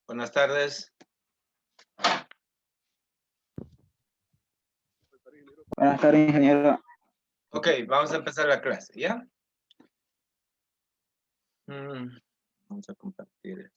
Buenas tardes. Buenas tardes, ingeniero. Ok, vamos a empezar la clase, ¿ya? Vamos a compartir.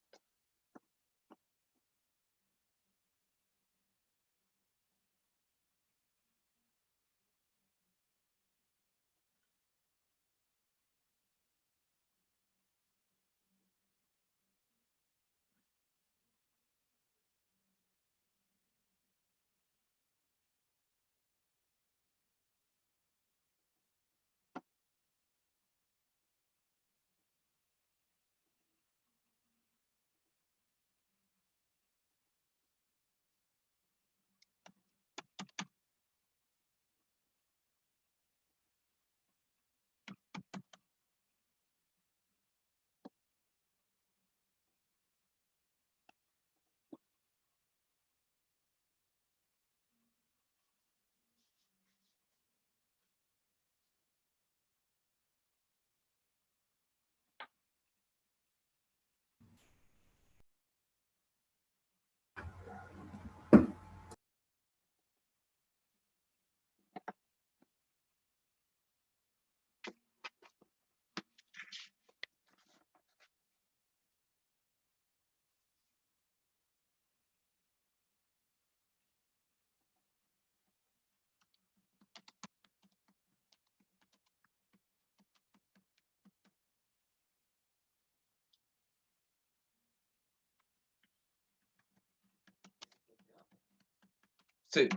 Sí.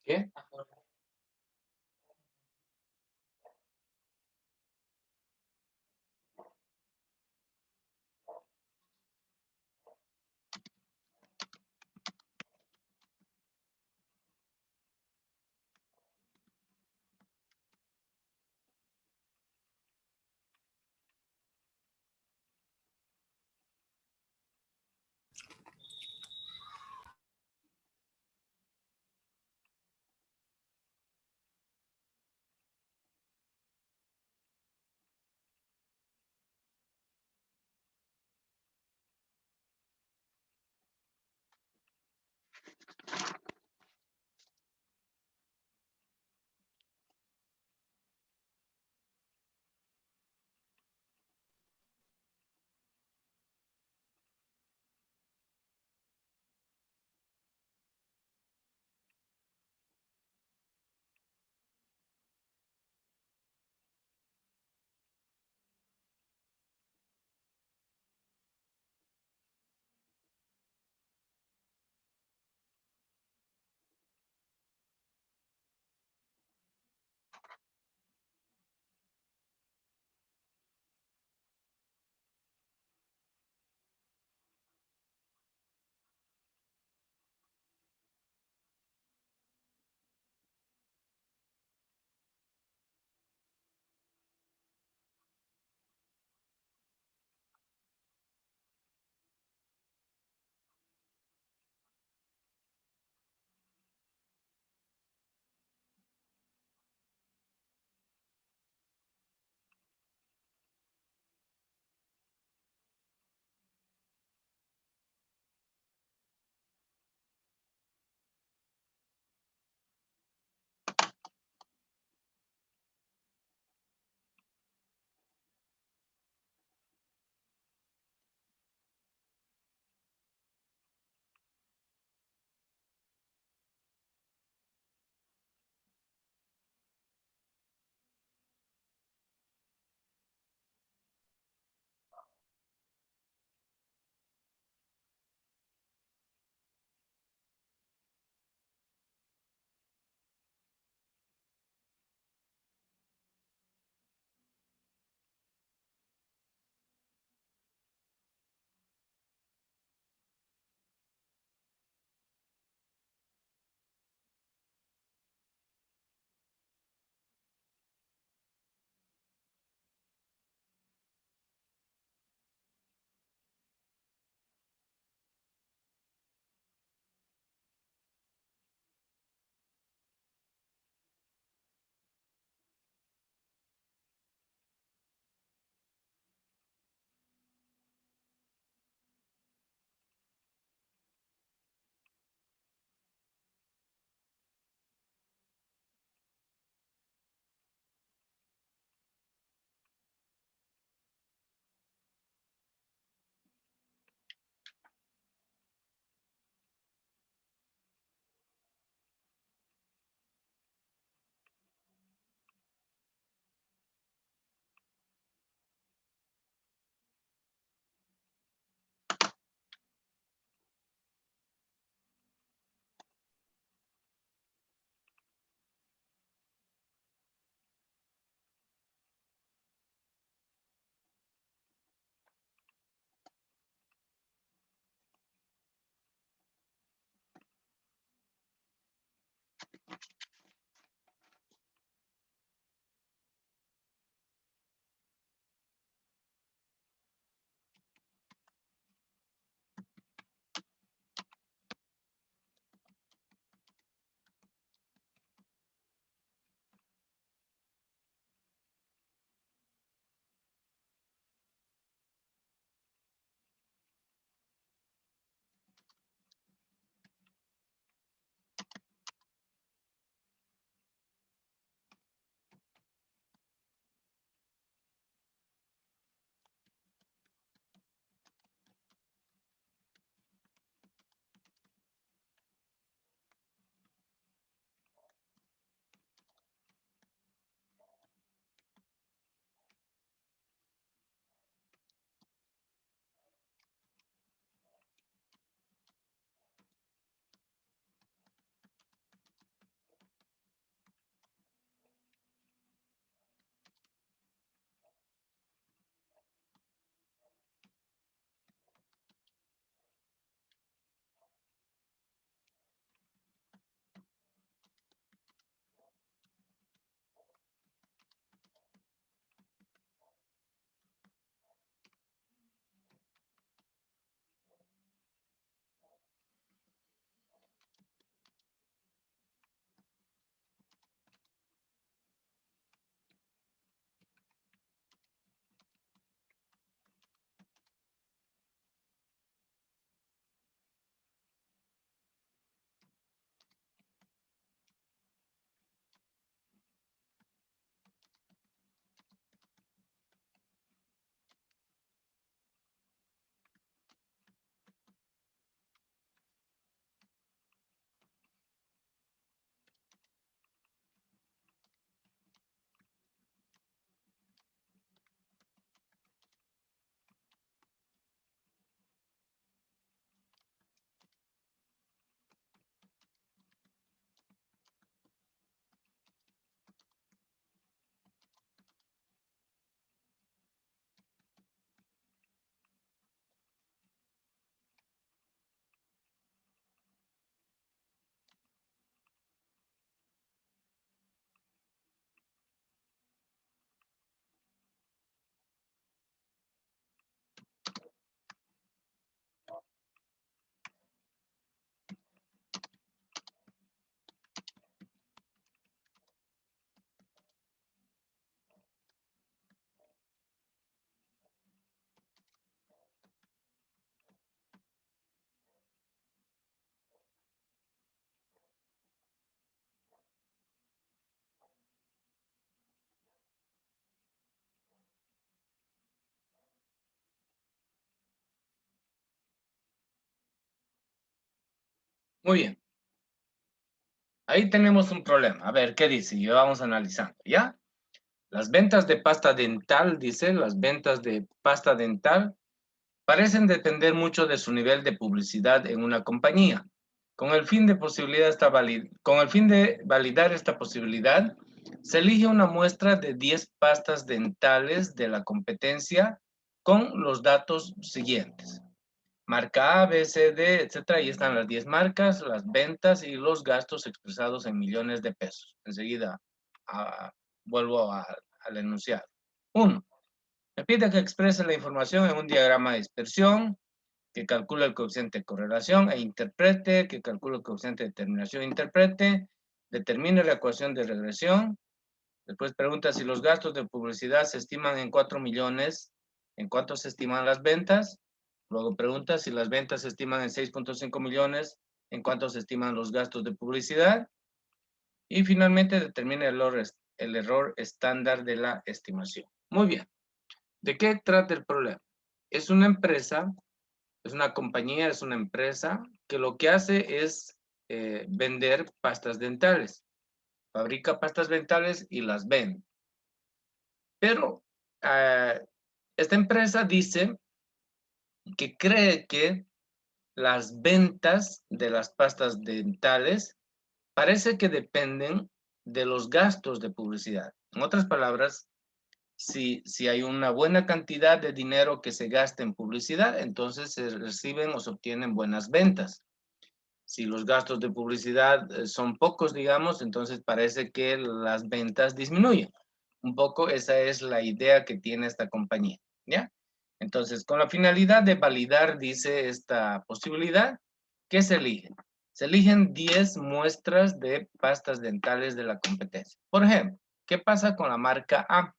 ¿Qué? Muy bien. Ahí tenemos un problema. A ver, ¿qué dice? Y vamos analizando, ¿ya? Las ventas de pasta dental, dice, las ventas de pasta dental parecen depender mucho de su nivel de publicidad en una compañía. Con el fin de validar esta posibilidad, se elige una muestra de 10 pastas dentales de la competencia con los datos siguientes. Marca A, B, C, D, etc. Ahí están las 10 marcas, las ventas y los gastos expresados en millones de pesos. Enseguida vuelvo al enunciado. 1. Me pide que exprese la información en un diagrama de dispersión, que calcule el coeficiente de correlación e interprete, que calcule el coeficiente de determinación e interprete, determine la ecuación de regresión. Después pregunta si los gastos de publicidad se estiman en 4 millones, ¿en cuánto se estiman las ventas? Luego pregunta si las ventas se estiman en 6.5 millones, ¿en cuánto se estiman los gastos de publicidad? Y finalmente determina el error estándar de la estimación. Muy bien. ¿De qué trata el problema? Es una empresa, es una compañía, es una empresa que lo que hace es vender pastas dentales. Fabrica pastas dentales y las vende. Pero esta empresa dice que cree que las ventas de las pastas dentales parece que dependen de los gastos de publicidad. En otras palabras, si hay una buena cantidad de dinero que se gasta en publicidad, entonces se reciben o se obtienen buenas ventas. Si los gastos de publicidad son pocos, digamos, entonces parece que las ventas disminuyen. Un poco esa es la idea que tiene esta compañía, ¿ya? Entonces, con la finalidad de validar, dice esta posibilidad, ¿qué se eligen? Se eligen 10 muestras de pastas dentales de la competencia. Por ejemplo, ¿qué pasa con la marca A?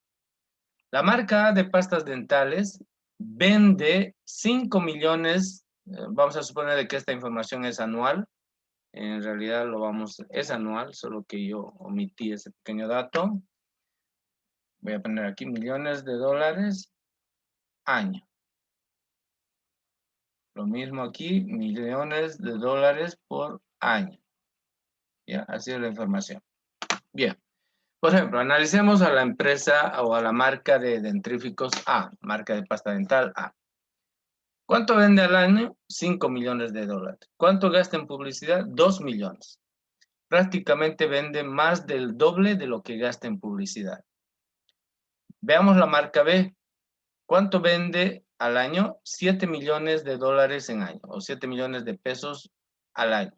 La marca A de pastas dentales vende 5 millones, vamos a suponer que esta información es anual, en realidad es anual, solo que yo omití ese pequeño dato. Voy a poner aquí millones de dólares año. Lo mismo aquí, millones de dólares por año. ¿Ya? Así es la información. Bien. Por ejemplo, analicemos a la empresa o a la marca de dentríficos A, marca de pasta dental A. ¿Cuánto vende al año? 5 millones de dólares. ¿Cuánto gasta en publicidad? 2 millones. Prácticamente vende más del doble de lo que gasta en publicidad. Veamos la marca B. ¿Cuánto vende al año? 7 millones de dólares en año, o 7 millones de pesos al año.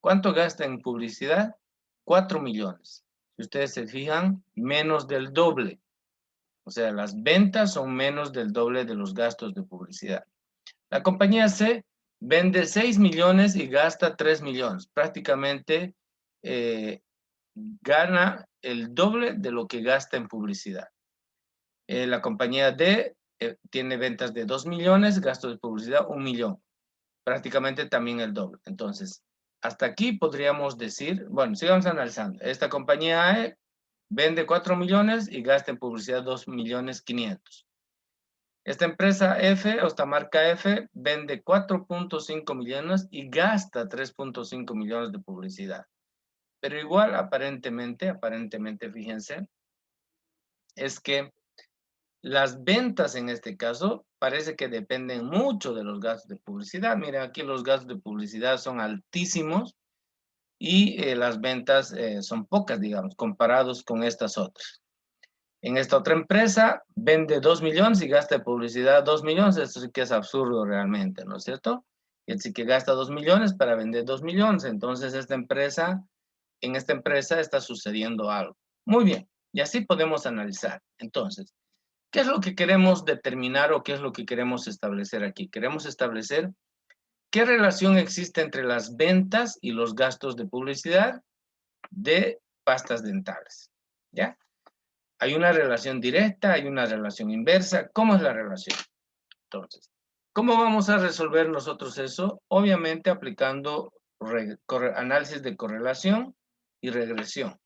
¿Cuánto gasta en publicidad? 4 millones. Si ustedes se fijan, menos del doble. O sea, las ventas son menos del doble de los gastos de publicidad. La compañía C vende 6 millones y gasta 3 millones. Prácticamente gana el doble de lo que gasta en publicidad. La compañía D tiene ventas de 2 millones, gastos de publicidad 1 millón. Prácticamente también el doble. Entonces, hasta aquí podríamos decir, bueno, sigamos analizando. Esta compañía E vende 4 millones y gasta en publicidad 2 millones 500. Esta empresa F, o esta marca F, vende 4.5 millones y gasta 3.5 millones de publicidad. Pero igual, aparentemente, fíjense, es que las ventas en este caso parece que dependen mucho de los gastos de publicidad. Miren, aquí los gastos de publicidad son altísimos y las ventas son pocas, digamos, comparados con estas otras. En esta otra empresa vende 2 millones y gasta de publicidad 2 millones. Esto sí que es absurdo realmente, ¿no es cierto? Y así que gasta 2 millones para vender 2 millones. Entonces, en esta empresa está sucediendo algo. Muy bien, y así podemos analizar. Entonces, ¿qué es lo que queremos determinar o qué es lo que queremos establecer aquí? Queremos establecer qué relación existe entre las ventas y los gastos de publicidad de pastas dentales, ¿ya? Hay una relación directa, hay una relación inversa. ¿Cómo es la relación? Entonces, ¿cómo vamos a resolver nosotros eso? Obviamente aplicando análisis de correlación y regresión.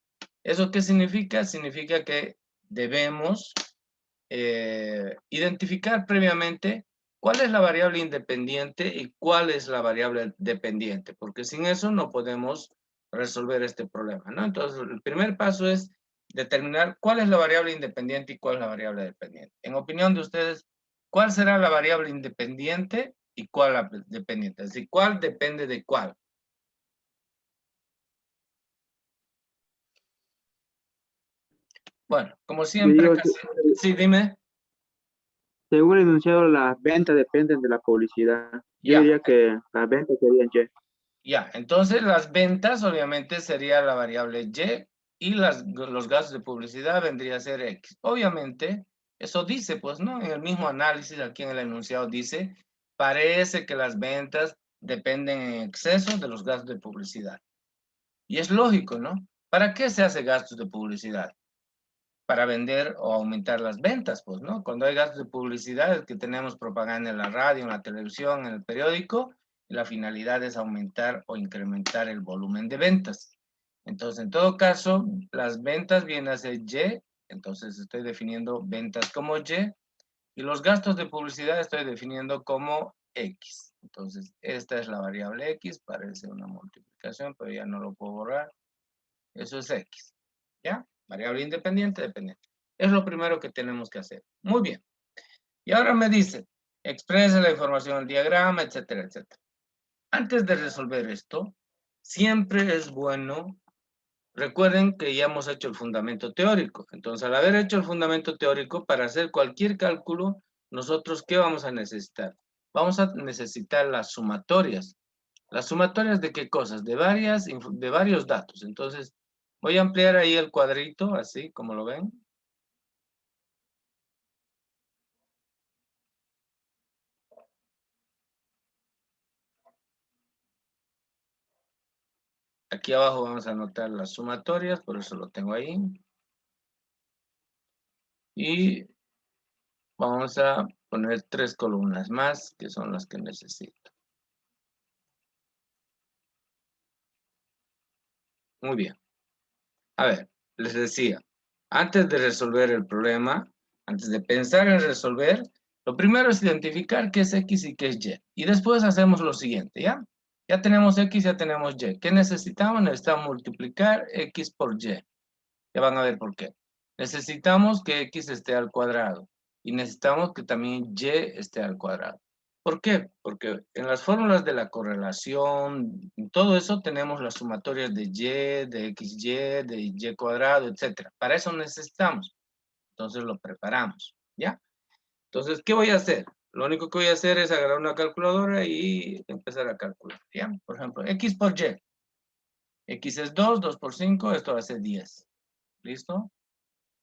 ¿Eso qué significa? Significa que debemos identificar previamente ¿Cuál es la variable independiente y cuál es la variable dependiente? Porque sin eso no podemos resolver este problema, ¿no? Entonces, el primer paso es determinar cuál es la variable independiente y cuál es la variable dependiente. En opinión de ustedes, ¿cuál será la variable independiente y cuál la dependiente? Es decir, ¿cuál depende de cuál? Bueno, como siempre, Digo, sí, dime. según el enunciado, las ventas dependen de la publicidad. Yo Ya, diría que las ventas serían Y. ya. Entonces, las ventas obviamente sería la variable Y los gastos de publicidad vendría a ser X. Obviamente, eso dice, pues, ¿no? En el mismo análisis, aquí en el enunciado dice, parece que las ventas dependen en exceso de los gastos de publicidad. Y es lógico, ¿no? ¿Para qué se hace gastos de publicidad? Para vender o aumentar las ventas, pues, ¿no? Cuando hay gastos de publicidad es que tenemos propaganda en la radio, en la televisión, en el periódico, y la finalidad es aumentar o incrementar el volumen de ventas. Entonces, en todo caso, las ventas vienen a ser Y, entonces estoy definiendo ventas como y los gastos de publicidad estoy definiendo como X. Entonces, esta es la variable X, parece una multiplicación, pero ya no lo puedo borrar. Eso es X, ¿ya? Variable independiente, dependiente. Es lo primero que tenemos que hacer. Muy bien. Y ahora me dice, exprese la información del diagrama, etcétera, etcétera. Antes de resolver esto, siempre es bueno, recuerden que ya hemos hecho el fundamento teórico. Entonces, al haber hecho el fundamento teórico, para hacer cualquier cálculo, nosotros, ¿qué vamos a necesitar? Vamos a necesitar las sumatorias. ¿Las sumatorias de qué cosas? De varios datos. Entonces, voy a ampliar ahí el cuadrito, así como lo ven. Aquí abajo vamos a anotar las sumatorias, por eso lo tengo ahí. Y vamos a poner 3 columnas más, que son las que necesito. Muy bien. A ver, les decía, antes de resolver el problema, antes de pensar en resolver, lo primero es identificar qué es X y qué es Y. Y después hacemos lo siguiente, ¿ya? Ya tenemos X, ya tenemos Y. ¿Qué necesitamos? Necesitamos multiplicar X por Y. Ya van a ver por qué. Necesitamos que X esté al cuadrado. Y necesitamos que también Y esté al cuadrado. ¿Por qué? Porque en las fórmulas de la correlación, en todo eso tenemos las sumatorias de Y, de XY, de Y cuadrado, etc. Para eso necesitamos. Entonces lo preparamos, ¿ya? Entonces, ¿qué voy a hacer? Lo único que voy a hacer es agarrar una calculadora y empezar a calcular, ¿ya? Por ejemplo, X por Y. X es 2, 2 por 5, esto va a ser 10. ¿Listo?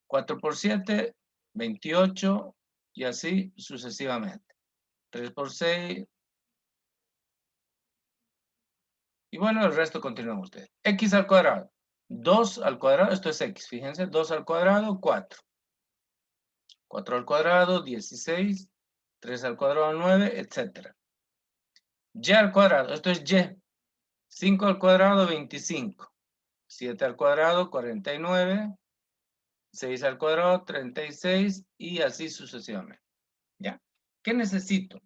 4 por 7, 28, y así sucesivamente. 3 por 6, y bueno, el resto continúan ustedes. X al cuadrado. 2 al cuadrado, esto es X, fíjense, 2 al cuadrado, 4. 4 al cuadrado, 16. 3 al cuadrado, 9, etc. Y al cuadrado, esto es Y. 5 al cuadrado, 25. 7 al cuadrado, 49. 6 al cuadrado, 36, y así sucesivamente. ¿Ya? ¿Qué necesito?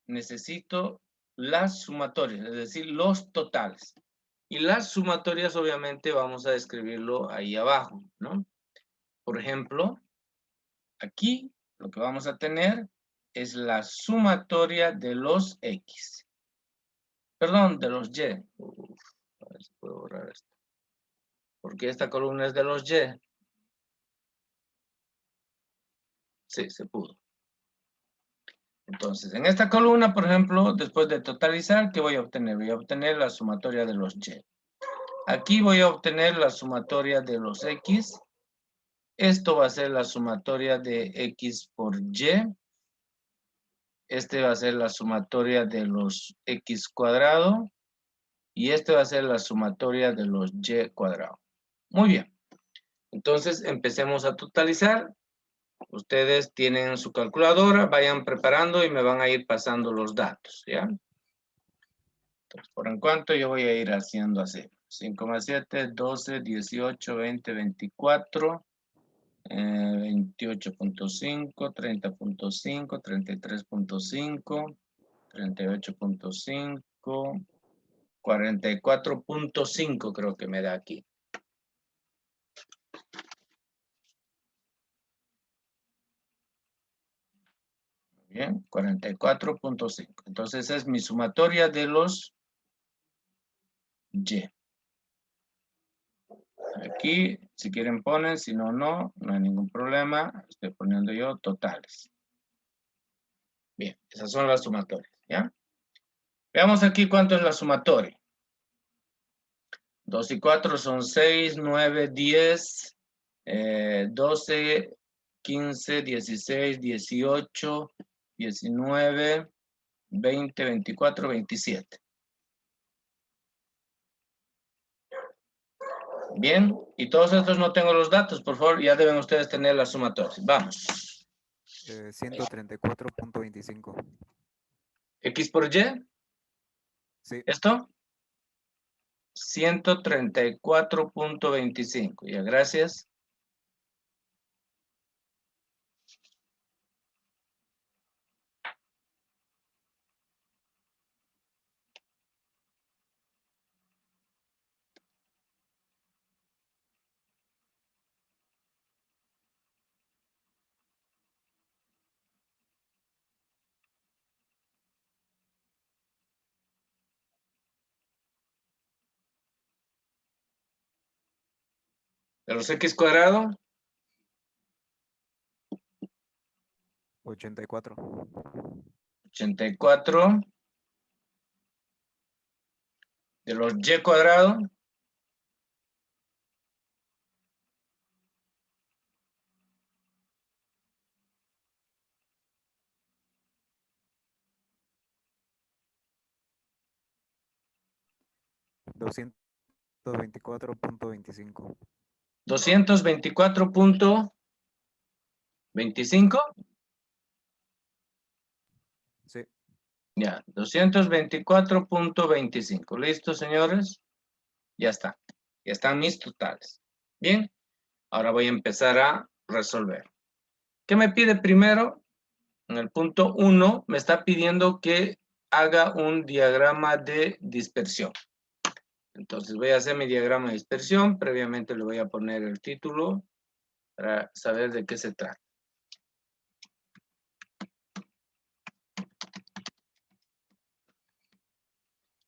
Necesito las sumatorias, es decir, los totales. Y las sumatorias, obviamente, vamos a escribirlo ahí abajo, ¿no? Por ejemplo, aquí lo que vamos a tener es la sumatoria de los X. Perdón, de los Y. A ver si puedo borrar esto. Porque esta columna es de los Y. Sí, se pudo. Entonces, en esta columna, por ejemplo, después de totalizar, ¿qué voy a obtener? Voy a obtener la sumatoria de los Y. Aquí voy a obtener la sumatoria de los X. Esto va a ser la sumatoria de X por Y. Este va a ser la sumatoria de los X cuadrado. Y este va a ser la sumatoria de los Y cuadrado. Muy bien. Entonces, empecemos a totalizar. Ustedes tienen su calculadora, vayan preparando y me van a ir pasando los datos, ¿ya? Entonces, por en cuanto yo voy a ir haciendo así. 5 más 7, 12, 18, 20, 24. 28.5, 30.5, 33.5, 38.5, 44.5 creo que me da aquí. Bien, 44.5. Entonces es mi sumatoria de los Y. Aquí, si quieren ponen, si no, no hay ningún problema. Estoy poniendo yo totales. Bien, esas son las sumatorias, ¿ya? Veamos aquí cuánto es la sumatoria. 2 y 4 son 6, 9, 10, 12, 15, 16, 18, 19, 20, 24, 27. Bien, y todos estos no tengo los datos, por favor, ya deben ustedes tener las sumatorias. Vamos. 134.25. X por Y, Sí, ¿esto? 134.25. Ya, gracias. De los X cuadrado, 84. 84. De los Y cuadrado, 224.25. 224.25. Sí, Ya, 224.25. ¿Listo, señores? Ya está. Ya están mis totales. Bien, ahora voy a empezar a resolver. ¿Qué me pide primero? En el punto 1 me está pidiendo que haga un diagrama de dispersión. Entonces voy a hacer mi diagrama de dispersión. Previamente le voy a poner el título para saber de qué se trata.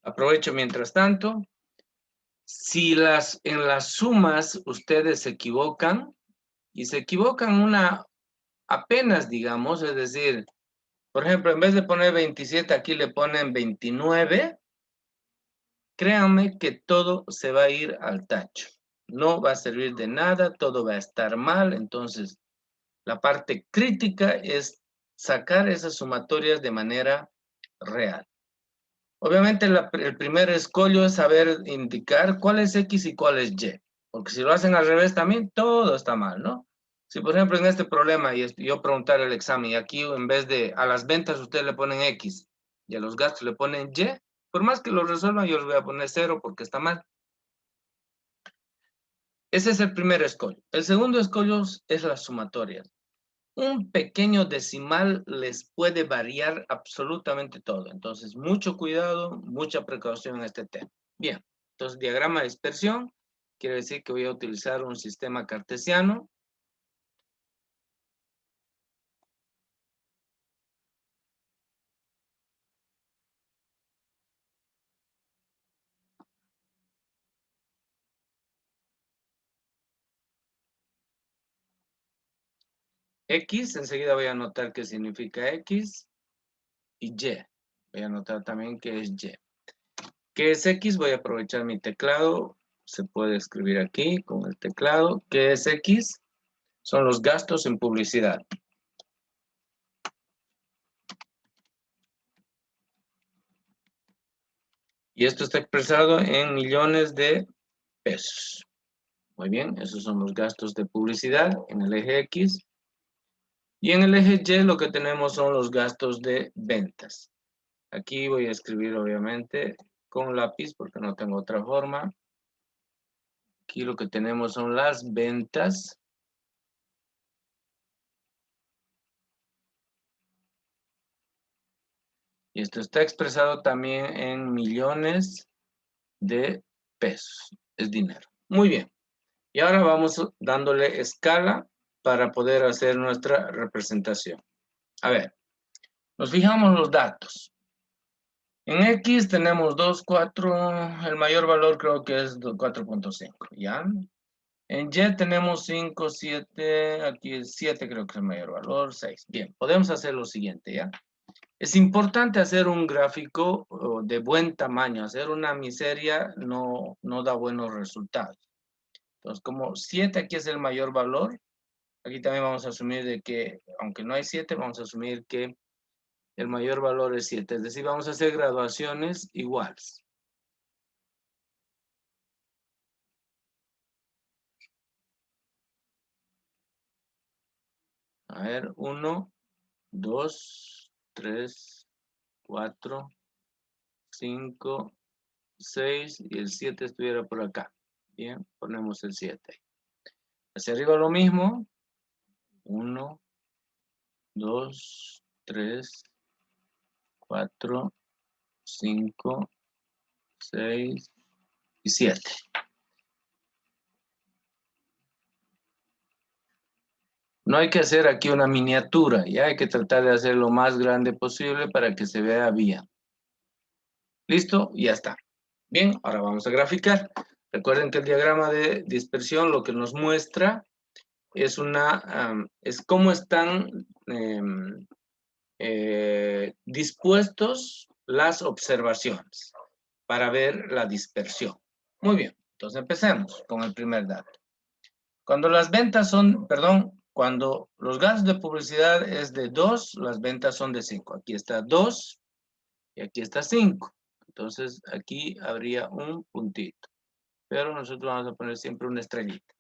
Aprovecho mientras tanto. Si en las sumas ustedes se equivocan, y se equivocan apenas, digamos, es decir, por ejemplo, en vez de poner 27, aquí le ponen 29, créanme que todo se va a ir al tacho. No va a servir de nada, todo va a estar mal, entonces la parte crítica es sacar esas sumatorias de manera real. Obviamente el primer escollo es saber indicar cuál es X y cuál es Y, porque si lo hacen al revés también todo está mal, ¿no? Si por ejemplo en este problema yo preguntar el examen y aquí en vez de a las ventas ustedes le ponen X y a los gastos le ponen Y, por más que lo resuelvan yo les voy a poner 0 porque está mal. Ese es el primer escollo. El segundo escollo es las sumatorias. Un pequeño decimal les puede variar absolutamente todo. Entonces, mucho cuidado, mucha precaución en este tema. Bien, entonces diagrama de dispersión quiere decir que voy a utilizar un sistema cartesiano. X, enseguida voy a anotar qué significa X. Y Y, voy a anotar también qué es Y. ¿Qué es X? Voy a aprovechar mi teclado. Se puede escribir aquí con el teclado. ¿Qué es X? Son los gastos en publicidad. Y esto está expresado en millones de pesos. Muy bien, esos son los gastos de publicidad en el eje X. Y en el eje Y lo que tenemos son los gastos de ventas. Aquí voy a escribir obviamente con lápiz porque no tengo otra forma. Aquí lo que tenemos son las ventas. Y esto está expresado también en millones de pesos. Es dinero. Muy bien. Y ahora vamos dándole escala para poder hacer nuestra representación. A ver, nos fijamos los datos. En X tenemos 2, 4, el mayor valor creo que es 4.5, ¿ya? En Y tenemos 5, 7, aquí es 7 creo que es el mayor valor, 6. Bien, podemos hacer lo siguiente, ¿ya? Es importante hacer un gráfico de buen tamaño, hacer una miseria no da buenos resultados. Entonces, como 7 aquí es el mayor valor, aquí también vamos a asumir de que, aunque no hay 7, vamos a asumir que el mayor valor es 7. Es decir, vamos a hacer graduaciones iguales. A ver, 1, 2, 3, 4, 5, 6 y el 7 estuviera por acá. Bien, ponemos el 7. Hacia arriba lo mismo. 1, 2, 3, 4, 5, 6 y 7. No hay que hacer aquí una miniatura, ya hay que tratar de hacer lo más grande posible para que se vea bien. ¿Listo? Ya está. Bien, ahora vamos a graficar. Recuerden que el diagrama de dispersión lo que nos muestra es cómo están dispuestos las observaciones para ver la dispersión. Muy bien, entonces empecemos con el primer dato. Cuando las ventas son, perdón, cuando los gastos de publicidad es de 2, las ventas son de 5. Aquí está 2 y aquí está 5. Entonces aquí habría un puntito. Pero nosotros vamos a poner siempre una estrellita.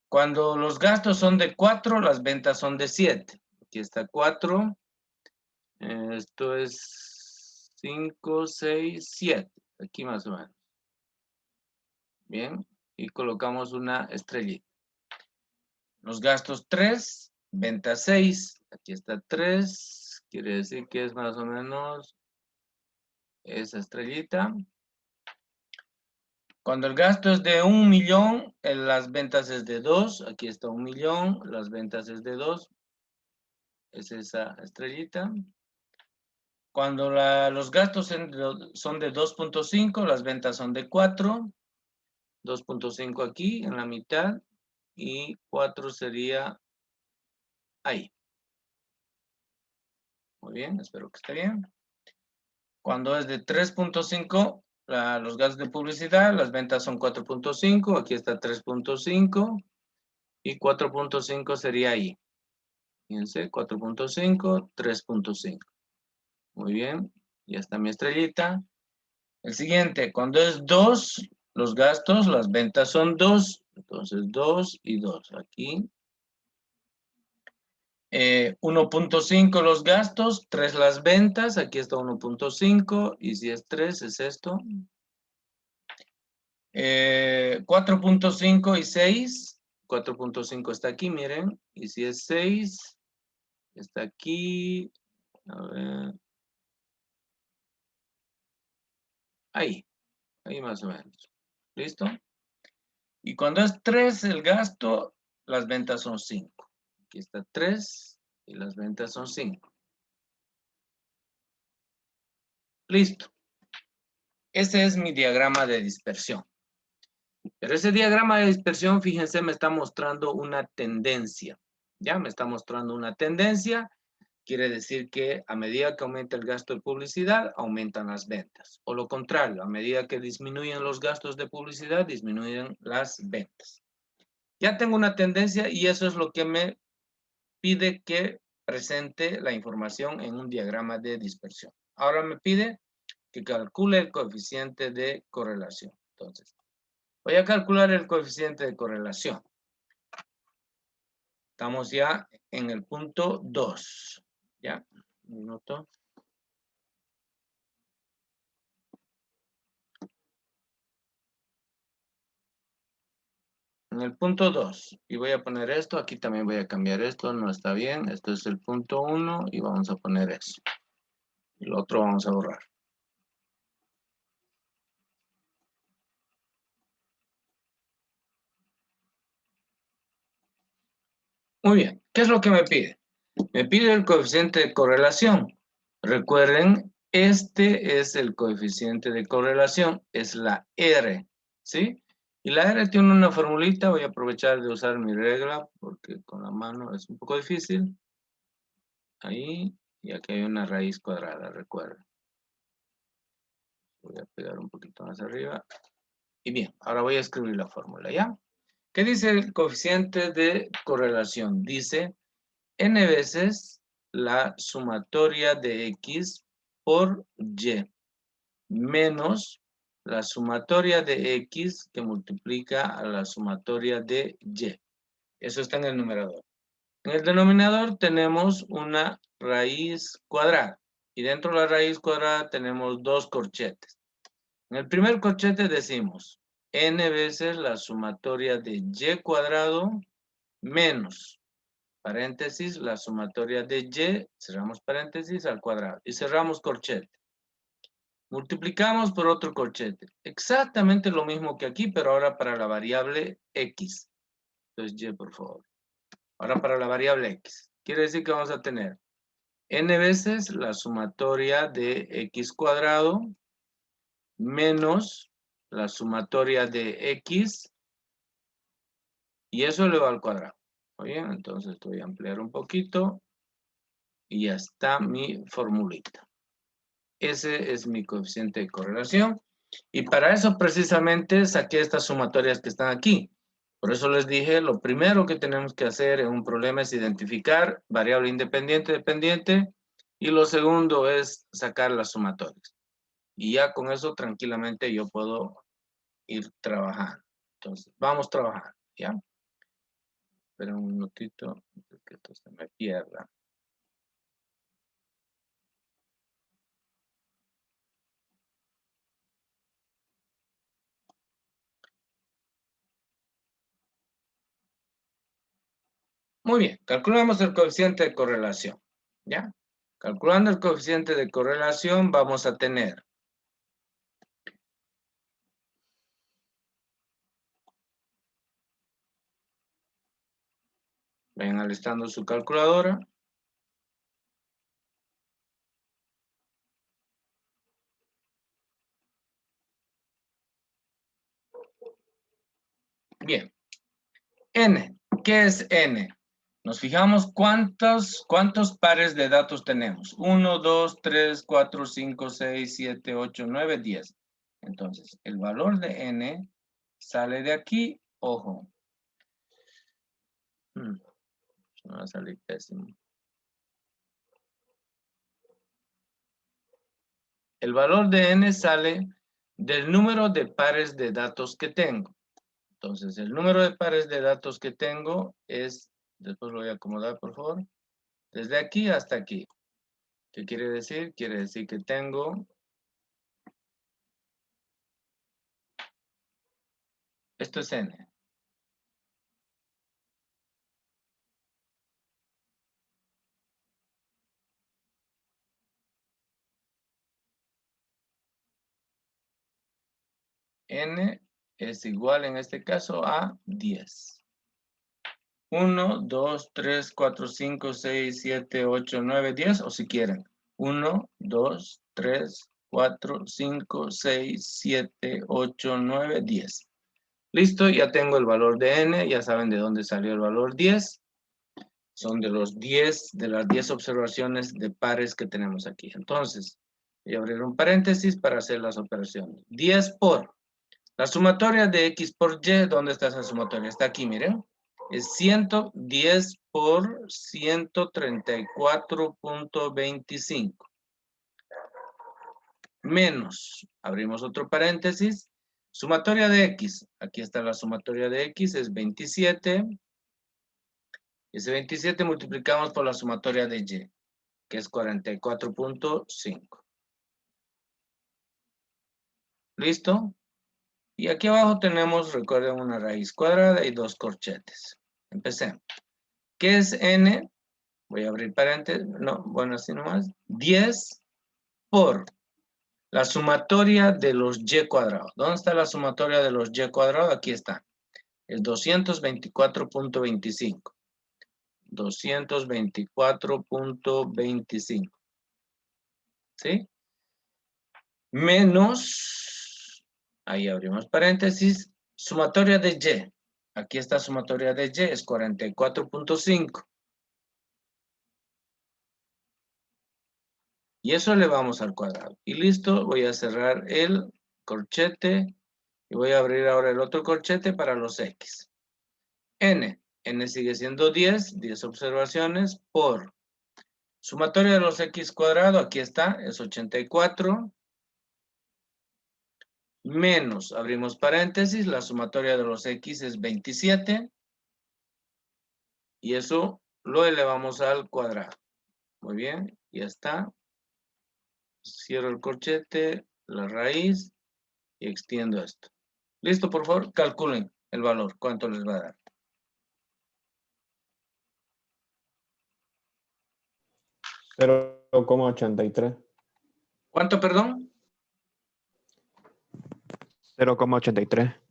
Cuando los gastos son de 4, las ventas son de 7. Aquí está 4. Esto es 5, 6, 7. Aquí más o menos. Bien. Y colocamos una estrellita. Los gastos 3, venta 6. Aquí está 3. Quiere decir que es más o menos esa estrellita. Cuando el gasto es de 1 millón, las ventas es de 2. Aquí está 1 millón, las ventas es de 2. Es esa estrellita. Cuando los gastos son de 2.5, las ventas son de 4. 2.5 aquí en la mitad y 4 sería ahí. Muy bien, espero que esté bien. Cuando es de 3.5, los gastos de publicidad, las ventas son 4.5, aquí está 3.5 y 4.5 sería ahí. Fíjense, 4.5, 3.5. Muy bien, ya está mi estrellita. El siguiente, cuando es 2, los gastos, las ventas son 2, entonces 2 y 2 aquí. 1.5 los gastos, 3 las ventas, aquí está 1.5 y si es 3 es esto. 4.5 y 6, 4.5 está aquí, miren, y si es 6, está aquí, a ver, ahí más o menos, ¿listo? Y cuando es 3 el gasto, las ventas son 5. Aquí está 3 y las ventas son 5. Listo. Ese es mi diagrama de dispersión. Pero ese diagrama de dispersión, fíjense, me está mostrando una tendencia. Ya me está mostrando una tendencia. Quiere decir que a medida que aumenta el gasto de publicidad, aumentan las ventas. O lo contrario, a medida que disminuyen los gastos de publicidad, disminuyen las ventas. Ya tengo una tendencia y eso es lo que me pide que presente la información en un diagrama de dispersión. Ahora me pide que calcule el coeficiente de correlación. Entonces, voy a calcular el coeficiente de correlación. Estamos ya en el punto 2. ¿Ya? Un minuto. En el punto 2. Y voy a poner esto. Aquí también voy a cambiar esto. No está bien. Esto es el punto 1 y vamos a poner eso. Y lo otro vamos a borrar. Muy bien, ¿qué es lo que me pide? Me pide el coeficiente de correlación. Recuerden, este es el coeficiente de correlación, es la R, ¿sí? Y la R tiene una formulita, voy a aprovechar de usar mi regla, porque con la mano es un poco difícil. Ahí, y aquí hay una raíz cuadrada, recuerden. Voy a pegar un poquito más arriba. Y bien, ahora voy a escribir la fórmula, ¿ya? ¿Qué dice el coeficiente de correlación? Dice n veces la sumatoria de x por y menos la sumatoria de x que multiplica a la sumatoria de y. Eso está en el numerador. En el denominador tenemos una raíz cuadrada y dentro de la raíz cuadrada tenemos dos corchetes. En el primer corchete decimos n veces la sumatoria de y cuadrado menos, paréntesis, la sumatoria de y, cerramos paréntesis, al cuadrado y cerramos corchete. Multiplicamos por otro corchete. Exactamente lo mismo que aquí, pero ahora para la variable x. Entonces y, por favor. Ahora para la variable x. Quiere decir que vamos a tener n veces la sumatoria de x cuadrado menos la sumatoria de x y eso elevado al cuadrado. Muy bien, entonces voy a ampliar un poquito y ya está mi formulita. Ese es mi coeficiente de correlación y para eso precisamente saqué estas sumatorias que están aquí. Por eso les dije, lo primero que tenemos que hacer en un problema es identificar variable independiente, dependiente, y lo segundo es sacar las sumatorias. Y ya con eso tranquilamente yo puedo ir trabajando. Entonces, vamos trabajando, ¿ya? Espera un minutito, antes que esto se me pierda. Muy bien, calculamos el coeficiente de correlación, ¿ya? Calculando el coeficiente de correlación vamos a tener vayan alistando su calculadora. Bien, n, ¿qué es n? Nos fijamos cuántos pares de datos tenemos. 1, 2, 3, 4, 5, 6, 7, 8, 9, 10. Entonces, el valor de n sale de aquí, ojo. Me va a salir pésimo. El valor de n sale del número de pares de datos que tengo. Entonces, el número de pares de datos que tengo es, después lo voy a acomodar, por favor, desde aquí hasta aquí. ¿Qué quiere decir? Quiere decir que tengo, esto es n. N es igual en este caso a 10. 1, 2, 3, 4, 5, 6, 7, 8, 9, 10, o si quieren. 1, 2, 3, 4, 5, 6, 7, 8, 9, 10. Listo, ya tengo el valor de n, ya saben de dónde salió el valor 10. Son de las 10 observaciones de pares que tenemos aquí. Entonces, voy a abrir un paréntesis para hacer las operaciones. 10 por la sumatoria de x por y, ¿dónde está esa sumatoria? Está aquí, miren. Es 110 por 134.25. Menos, abrimos otro paréntesis, sumatoria de x. Aquí está la sumatoria de x, es 27. Ese 27 multiplicamos por la sumatoria de y, que es 44.5. ¿Listo? Y aquí abajo tenemos, recuerden, una raíz cuadrada y dos corchetes. Empecemos. ¿Qué es n? Voy a abrir paréntesis. No, bueno, así nomás. 10 por la sumatoria de los y cuadrados. ¿Dónde está la sumatoria de los y cuadrados? Aquí está. Es 224.25. 224.25. ¿Sí? Menos, ahí abrimos paréntesis, sumatoria de y. Aquí está sumatoria de y, es 44.5. Y eso elevamos al cuadrado. Y listo, voy a cerrar el corchete y voy a abrir ahora el otro corchete para los x. N sigue siendo 10 observaciones por sumatoria de los x cuadrado, aquí está, es 84. Menos, abrimos paréntesis, la sumatoria de los x es 27. Y eso lo elevamos al cuadrado. Muy bien, ya está. Cierro el corchete, la raíz y extiendo esto. Listo, por favor, calculen el valor, cuánto les va a dar. 0,83. ¿Cuánto, perdón? 0,83.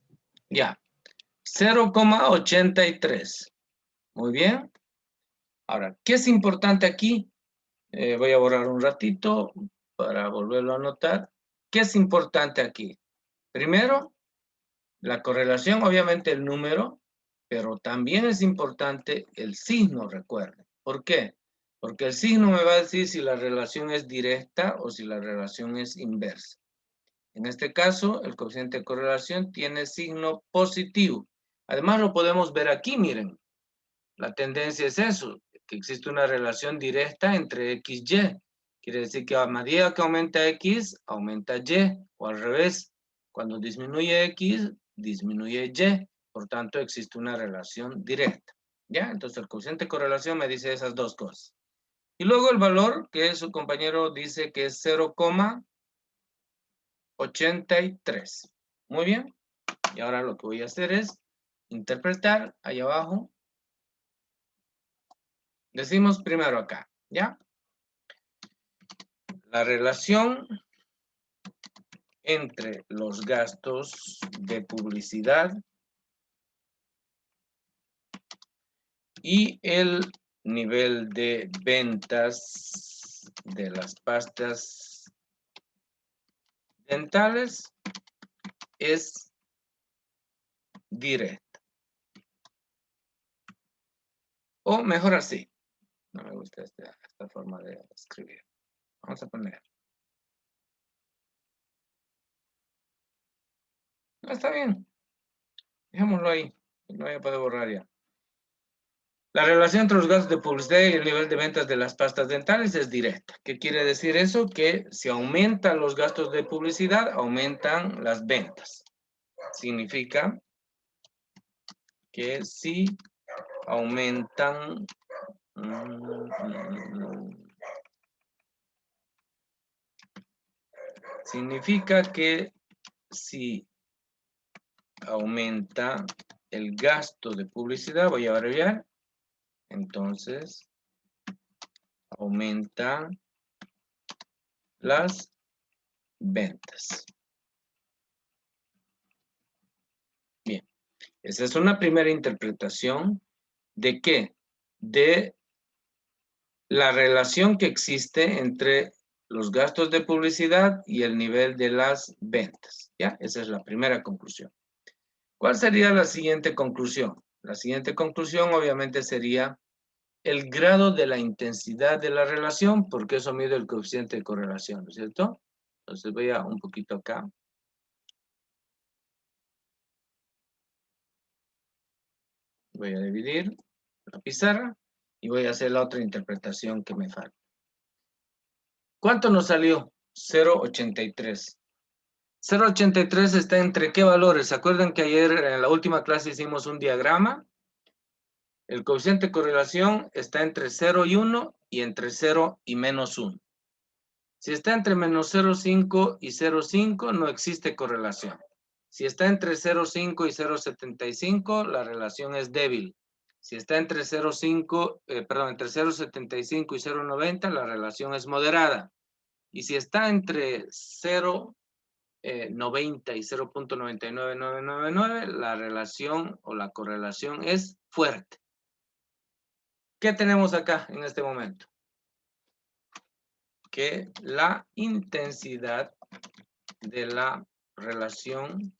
Ya, 0,83. Muy bien. Ahora, ¿qué es importante aquí? Voy a borrar un ratito para volverlo a anotar. ¿Qué es importante aquí? Primero, la correlación, obviamente el número, pero también es importante el signo, recuerden. ¿Por qué? Porque el signo me va a decir si la relación es directa o si la relación es inversa. En este caso, el coeficiente de correlación tiene signo positivo. Además, lo podemos ver aquí, miren. La tendencia es eso, que existe una relación directa entre X y Y. Quiere decir que a medida que aumenta X, aumenta Y, o al revés. Cuando disminuye X, disminuye Y. Por tanto, existe una relación directa. ¿Ya? Entonces, el coeficiente de correlación me dice esas dos cosas. Y luego el valor que su compañero dice que es 0,83. Muy bien. Y ahora lo que voy a hacer es interpretar ahí abajo. Decimos primero acá, ¿ya? La relación entre los gastos de publicidad y el nivel de ventas de las pastas dentales es directa. O mejor así. No me gusta esta forma de escribir. Vamos a poner. No, está bien. Dejémoslo ahí. No voy a poder borrar ya. La relación entre los gastos de publicidad y el nivel de ventas de las pastas dentales es directa. ¿Qué quiere decir eso? Que si aumentan los gastos de publicidad, aumentan las ventas. Significa que si aumentan... significa que si aumenta el gasto de publicidad, voy a abreviar, entonces aumenta las ventas. Bien, esa es una primera interpretación de qué, de la relación que existe entre los gastos de publicidad y el nivel de las ventas. ¿Ya? Esa es la primera conclusión. ¿Cuál sería la siguiente conclusión? La siguiente conclusión obviamente sería el grado de la intensidad de la relación, porque eso mide el coeficiente de correlación, ¿no es cierto? Entonces voy a un poquito acá. Voy a dividir la pizarra y voy a hacer la otra interpretación que me falta. ¿Cuánto nos salió? 0,83. 0,83 está entre qué valores. ¿Se acuerdan que ayer en la última clase hicimos un diagrama? El coeficiente de correlación está entre 0 y 1 y entre 0 y menos 1. Si está entre menos 0,5 y 0,5 no existe correlación. Si está entre 0,5 y 0,75 la relación es débil. Si está entre 0,75 y 0,90 la relación es moderada. Y si está entre 0.90 y 0.99999, la relación o la correlación es fuerte. ¿Qué tenemos acá en este momento? Que la intensidad de la relación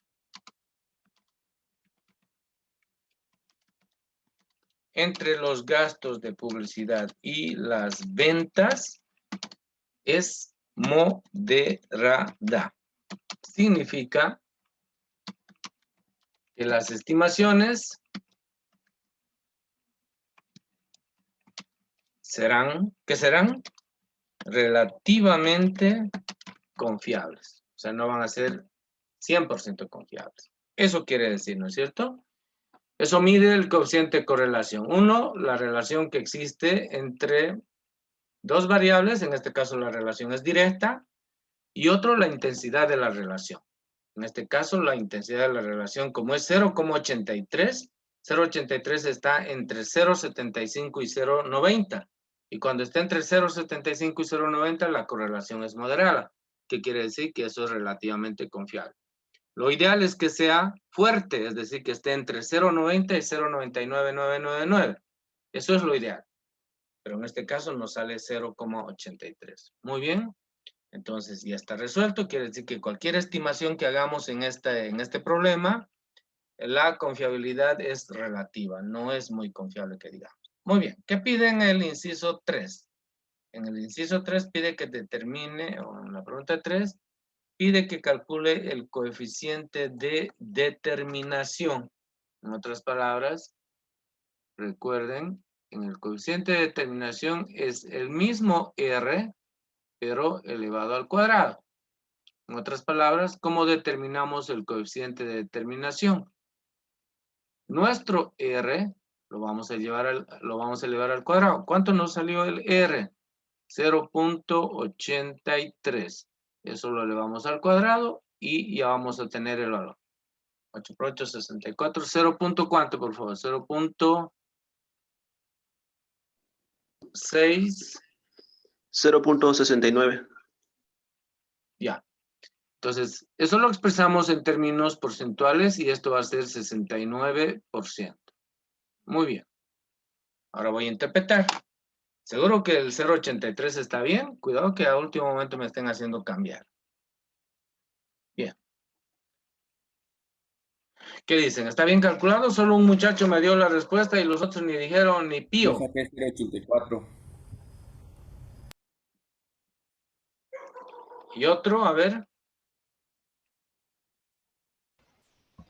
entre los gastos de publicidad y las ventas es moderada. Significa que las estimaciones serán relativamente confiables. O sea, no van a ser 100% confiables. Eso quiere decir, ¿no es cierto? Eso mide el coeficiente de correlación. Uno, la relación que existe entre dos variables, en este caso la relación es directa, y otro, la intensidad de la relación. En este caso, la intensidad de la relación, como es 0,83, 0,83 está entre 0,75 y 0,90. Y cuando está entre 0,75 y 0,90, la correlación es moderada, que quiere decir que eso es relativamente confiable. Lo ideal es que sea fuerte, es decir, que esté entre 0,90 y 0,99999. Eso es lo ideal. Pero en este caso nos sale 0,83. Muy bien. Entonces ya está resuelto. Quiere decir que cualquier estimación que hagamos en este problema, la confiabilidad es relativa. No es muy confiable que digamos. Muy bien. ¿Qué pide en el inciso 3? En el inciso 3 pide que determine, o en la pregunta 3, pide que calcule el coeficiente de determinación. En otras palabras, recuerden, en el coeficiente de determinación es el mismo R, pero elevado al cuadrado. En otras palabras, ¿cómo determinamos el coeficiente de determinación? Nuestro R lo vamos a elevar al cuadrado. ¿Cuánto nos salió el R? 0.83. Eso lo elevamos al cuadrado y ya vamos a tener el valor. 8 por 8, 64. 0. ¿Cuánto, por favor? 0.6. 0.69. Ya. Entonces, eso lo expresamos en términos porcentuales y esto va a ser 69%. Muy bien. Ahora voy a interpretar. Seguro que el 0.83 está bien. Cuidado que a último momento me estén haciendo cambiar. Bien. ¿Qué dicen? ¿Está bien calculado? Solo un muchacho me dio la respuesta y los otros ni dijeron ni Yo pío. saqué 0.84. Y otro, a ver.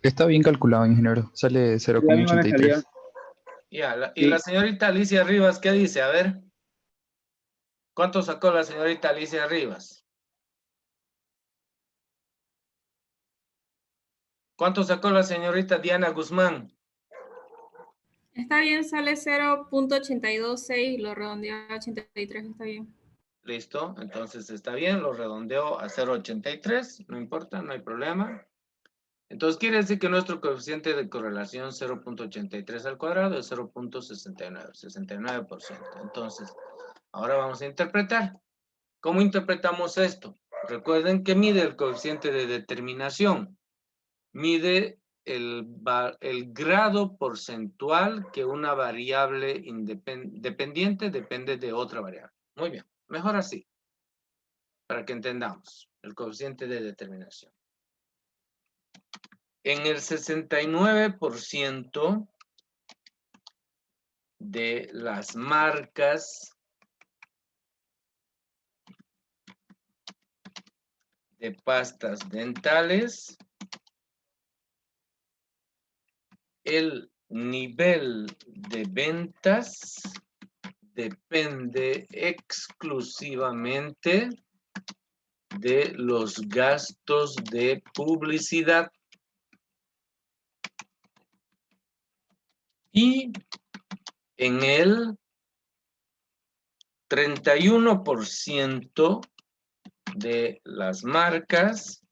Está bien calculado, ingeniero. Sale A mí me salió. 0,83. Ya, y Sí. la señorita Alicia Rivas, ¿qué dice? A ver. ¿Cuánto sacó la señorita Alicia Rivas? ¿Cuánto sacó la señorita Diana Guzmán? Está bien, sale 0.826, lo redondeo a 83, está bien. Listo, entonces está bien, lo redondeo a 0.83, no importa, no hay problema. Entonces quiere decir que nuestro coeficiente de correlación 0.83 al cuadrado es 0.69, 69%. Entonces, ahora vamos a interpretar. ¿Cómo interpretamos esto? Recuerden que mide el coeficiente de determinación. Mide el grado porcentual que una variable dependiente depende de otra variable. Muy bien, mejor así, para que entendamos el coeficiente de determinación. En el 69% de las marcas de pastas dentales, el nivel de ventas depende exclusivamente de los gastos de publicidad. Y en el 31% de las marcas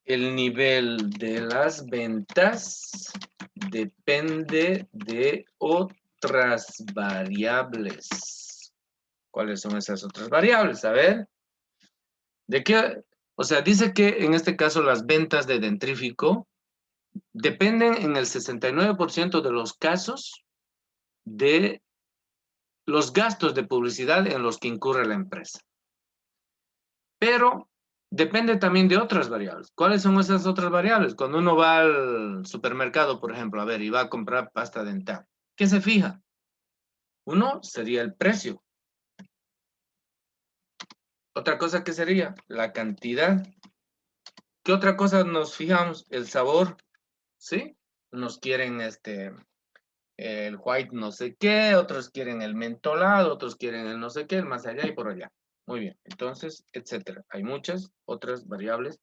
El nivel de las ventas depende de otras variables. ¿Cuáles son esas otras variables? A ver. ¿De qué? O sea, dice que en este caso las ventas de dentrífico dependen en el 69% de los casos de los gastos de publicidad en los que incurre la empresa. Pero depende también de otras variables. ¿Cuáles son esas otras variables? Cuando uno va al supermercado, por ejemplo, a ver, y va a comprar pasta dental, ¿qué se fija? Uno sería el precio. Otra cosa que sería la cantidad. ¿Qué otra cosa nos fijamos? El sabor, ¿sí? Unos quieren el white no sé qué, otros quieren el mentolado, otros quieren el no sé qué, el más allá y por allá. Muy bien, entonces, etcétera. Hay muchas otras variables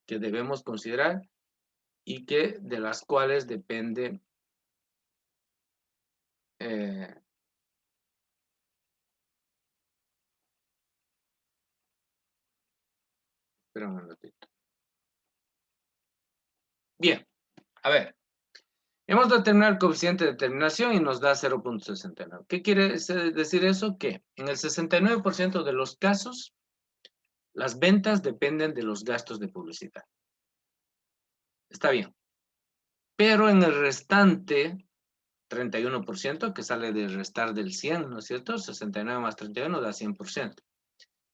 que debemos considerar y que de las cuales depende espera un minutito. Bien, a ver. Hemos determinado el coeficiente de determinación y nos da 0.69. ¿Qué quiere decir eso? Que en el 69% de los casos, las ventas dependen de los gastos de publicidad. Está bien. Pero en el restante 31%, que sale de restar del 100, ¿no es cierto? 69 más 31 da 100%.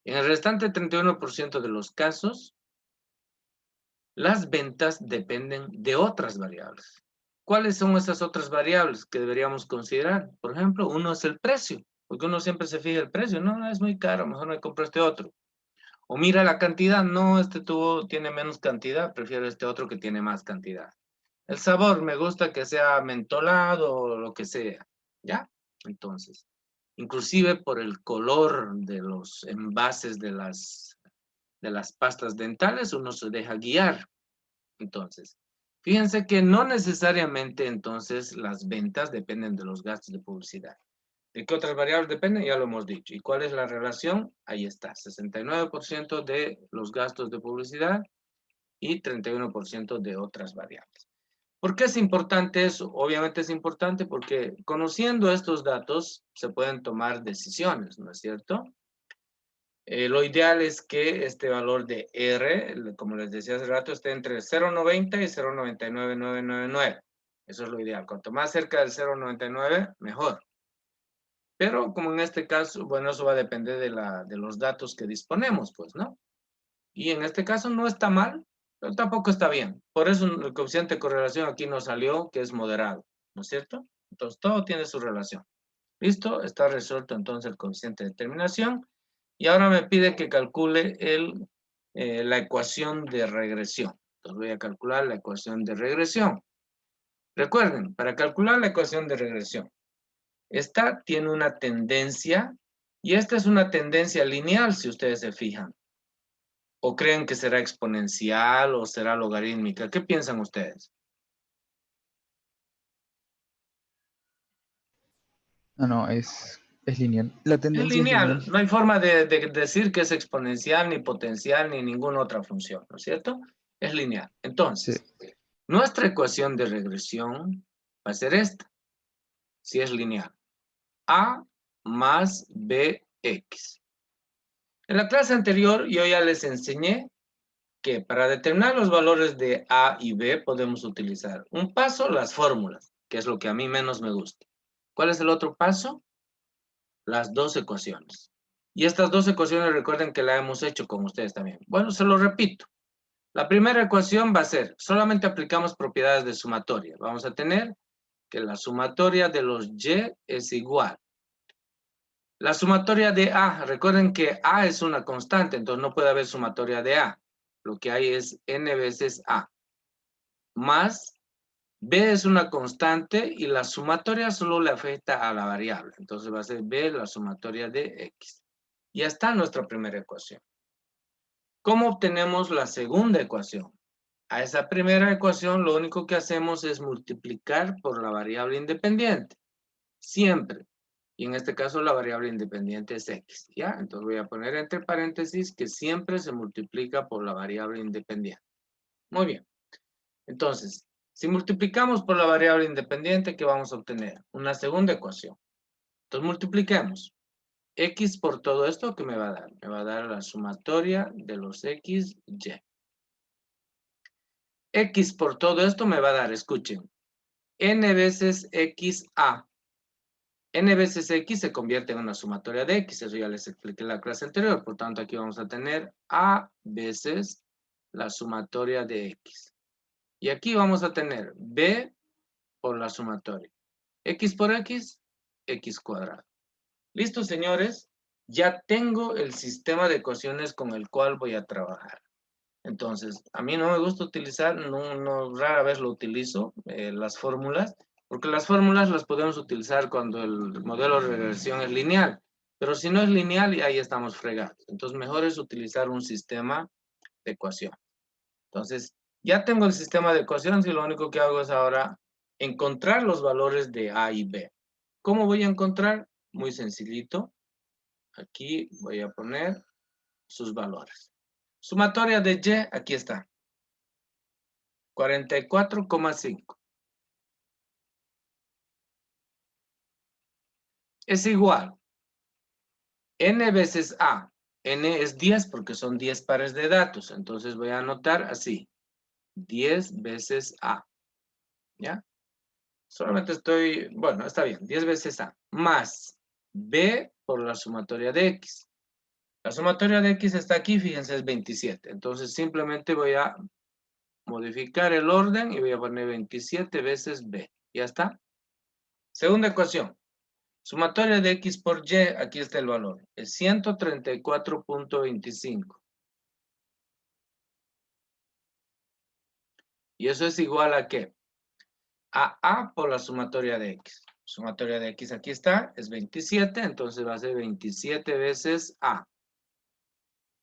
En el restante 31% de los casos, las ventas dependen de otras variables. ¿Cuáles son esas otras variables que deberíamos considerar? Por ejemplo, uno es el precio, porque uno siempre se fija el precio. No, es muy caro, mejor me compro este otro. O mira la cantidad, no, este tubo tiene menos cantidad, prefiero este otro que tiene más cantidad. El sabor, me gusta que sea mentolado o lo que sea, ¿ya? Entonces, inclusive por el color de los envases de las pastas dentales, uno se deja guiar. Entonces, fíjense que no necesariamente entonces las ventas dependen de los gastos de publicidad. ¿De qué otras variables dependen? Ya lo hemos dicho. ¿Y cuál es la relación? Ahí está, 69% de los gastos de publicidad y 31% de otras variables. ¿Por qué es importante eso? Obviamente es importante porque conociendo estos datos se pueden tomar decisiones, ¿no es cierto? Lo ideal es que este valor de R, como les decía hace rato, esté entre 0.90 y 0.99999. Eso es lo ideal. Cuanto más cerca del 0.99, mejor. Pero como en este caso, bueno, eso va a depender de los datos que disponemos, pues, ¿no? Y en este caso no está mal, pero tampoco está bien. Por eso el coeficiente de correlación aquí nos salió que es moderado, ¿no es cierto? Entonces todo tiene su relación. ¿Listo? Está resuelto entonces el coeficiente de determinación. Y ahora me pide que calcule la ecuación de regresión. Entonces voy a calcular la ecuación de regresión. Recuerden, para calcular la ecuación de regresión, esta tiene una tendencia y esta es una tendencia lineal, si ustedes se fijan. ¿O creen que será exponencial o será logarítmica? ¿Qué piensan ustedes? No, es lineal. La Es tendencia es lineal. lineal. No hay forma de decir que es exponencial, ni potencial, ni ninguna otra función, ¿no es cierto? Es lineal. Sí. Entonces, nuestra ecuación de regresión va a ser esta, si es lineal. A más BX. En la clase anterior yo ya les enseñé que para determinar los valores de A y B podemos utilizar un paso, las fórmulas, que es lo que a mí menos me gusta. ¿Cuál es el otro paso? Las dos ecuaciones. Y estas dos ecuaciones recuerden que la hemos hecho con ustedes también. Bueno, se lo repito. La primera ecuación va a ser, solamente aplicamos propiedades de sumatoria. Vamos a tener que la sumatoria de los Y es igual. La sumatoria de A, recuerden que A es una constante, entonces no puede haber sumatoria de A. Lo que hay es N veces A. Más B es una constante y la sumatoria solo le afecta a la variable. Entonces va a ser B la sumatoria de X. Ya está nuestra primera ecuación. ¿Cómo obtenemos la segunda ecuación? A esa primera ecuación lo único que hacemos es multiplicar por la variable independiente. Siempre. Y en este caso la variable independiente es X. ¿Ya? Entonces voy a poner entre paréntesis que siempre se multiplica por la variable independiente. Muy bien. Entonces, si multiplicamos por la variable independiente, ¿qué vamos a obtener? Una segunda ecuación. Entonces, multipliquemos. X por todo esto, ¿qué me va a dar? Me va a dar la sumatoria de los X, Y. X por todo esto me va a dar, escuchen, N veces XA. N veces X se convierte en una sumatoria de X, eso ya les expliqué en la clase anterior, por tanto aquí vamos a tener A veces la sumatoria de X. Y aquí vamos a tener B por la sumatoria. X por X, X cuadrado. ¿Listo, señores? Ya tengo el sistema de ecuaciones con el cual voy a trabajar. Entonces, a mí no me gusta utilizar, rara vez lo utilizo, las fórmulas, porque las fórmulas las podemos utilizar cuando el modelo de regresión es lineal, pero si no es lineal, ahí estamos fregados. Entonces, mejor es utilizar un sistema de ecuación. Entonces, ya tengo el sistema de ecuaciones y lo único que hago es ahora encontrar los valores de A y B. ¿Cómo voy a encontrar? Muy sencillito. Aquí voy a poner sus valores. Sumatoria de Y, aquí está. 44,5. Es igual. N veces A. N es 10 porque son 10 pares de datos. Entonces voy a anotar así. 10 veces A. ¿Ya? Solamente estoy, bueno, está bien. 10 veces A. Más B por la sumatoria de X. La sumatoria de X está aquí, fíjense, es 27. Entonces simplemente voy a modificar el orden y voy a poner 27 veces B. ¿Ya está? Segunda ecuación. Sumatoria de X por Y, aquí está el valor. Es 134.25. ¿Y eso es igual a qué? A A por la sumatoria de X. Sumatoria de X aquí está, es 27, entonces va a ser 27 veces A.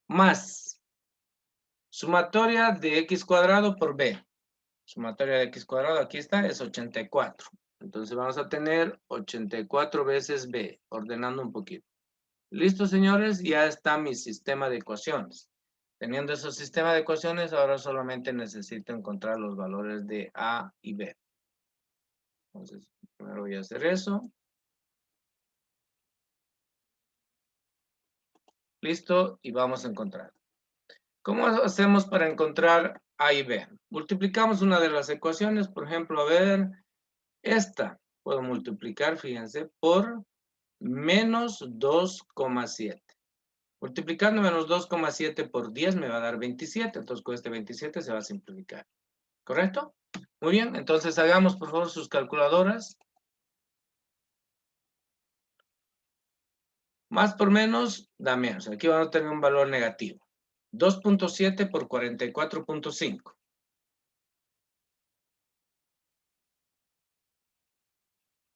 Más sumatoria de X cuadrado por B. Sumatoria de X cuadrado aquí está, es 84. Entonces vamos a tener 84 veces B, ordenando un poquito. Listo, señores, ya está mi sistema de ecuaciones. Teniendo ese sistema de ecuaciones, ahora solamente necesito encontrar los valores de A y B. Entonces, primero voy a hacer eso. Listo, y vamos a encontrar. ¿Cómo hacemos para encontrar A y B? Multiplicamos una de las ecuaciones, por ejemplo, a ver, esta. Puedo multiplicar, fíjense, por menos 2,7. Multiplicando menos 2,7 por 10 me va a dar 27, entonces con este 27 se va a simplificar. ¿Correcto? Muy bien, entonces hagamos por favor sus calculadoras. Más por menos da menos. Aquí vamos a tener un valor negativo. 2.7 por 44.5.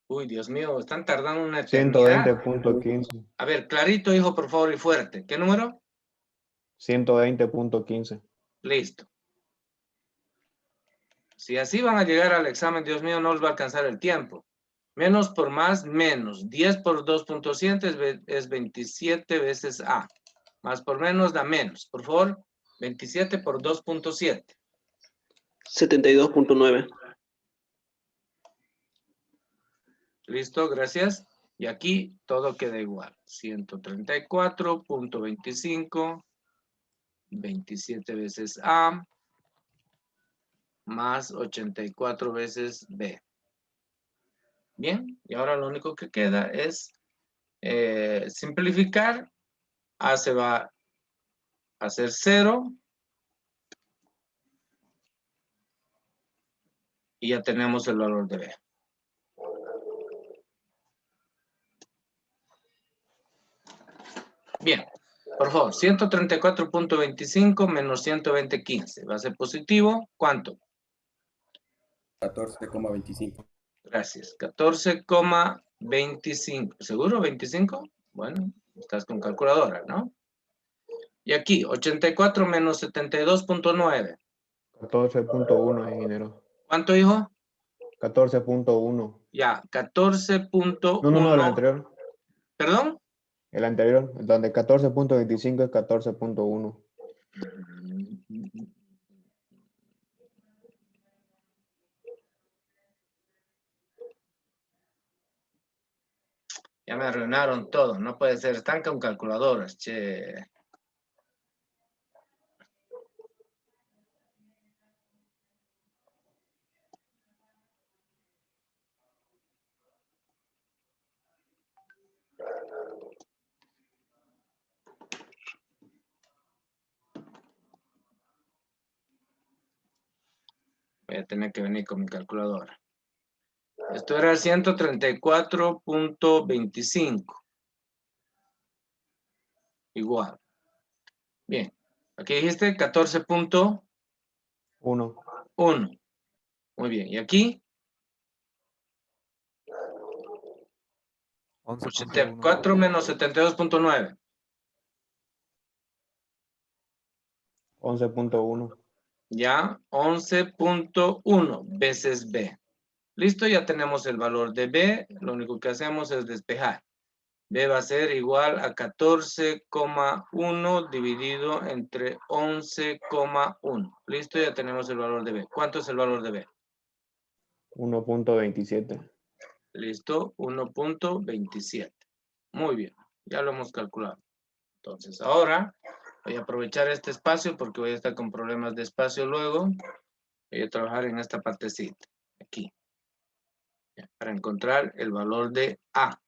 Uy, Dios mío, están tardando una eternidad. 120.15. A ver, clarito, hijo, por favor, y fuerte. ¿Qué número? 120.15. Listo. Si así van a llegar al examen, Dios mío, no les va a alcanzar el tiempo. Menos por más, menos. 10 por 2.7 es 27 veces A. Más por menos da menos. Por favor, 27 por 2.7. 72.9. Listo, gracias. Y aquí todo queda igual. 134.25. 27 veces A. Más 84 veces B. Bien, y ahora lo único que queda es simplificar. A se va a hacer 0. Y ya tenemos el valor de B. Bien, por favor, 134.25 menos 120.15. Va a ser positivo. ¿Cuánto? 14,25. Gracias. 14,25. ¿Seguro? ¿25? Bueno, estás con calculadora, ¿no? Y aquí, 84 menos 72.9. 14.1, ingeniero. ¿Cuánto, hijo? 14.1. Ya, 14.1. No, el anterior. ¿Perdón? El anterior, donde 14.25 es 14.1. Ya me arruinaron todo. No puede ser. Están con calculadoras, che. Voy a tener que venir con mi calculadora. Esto era 134.25. Igual. Bien. Aquí dijiste 14.1. 1. Muy bien. ¿Y aquí? 11.1. 84 menos 72.9. 11.1. Ya, 11.1 veces B. Listo, ya tenemos el valor de B. Lo único que hacemos es despejar. B va a ser igual a 14,1 dividido entre 11,1. Listo, ya tenemos el valor de B. ¿Cuánto es el valor de B? 1.27. Listo, 1.27. Muy bien, ya lo hemos calculado. Entonces, ahora voy a aprovechar este espacio porque voy a estar con problemas de espacio luego. Voy a trabajar en esta partecita, aquí, para encontrar el valor de A.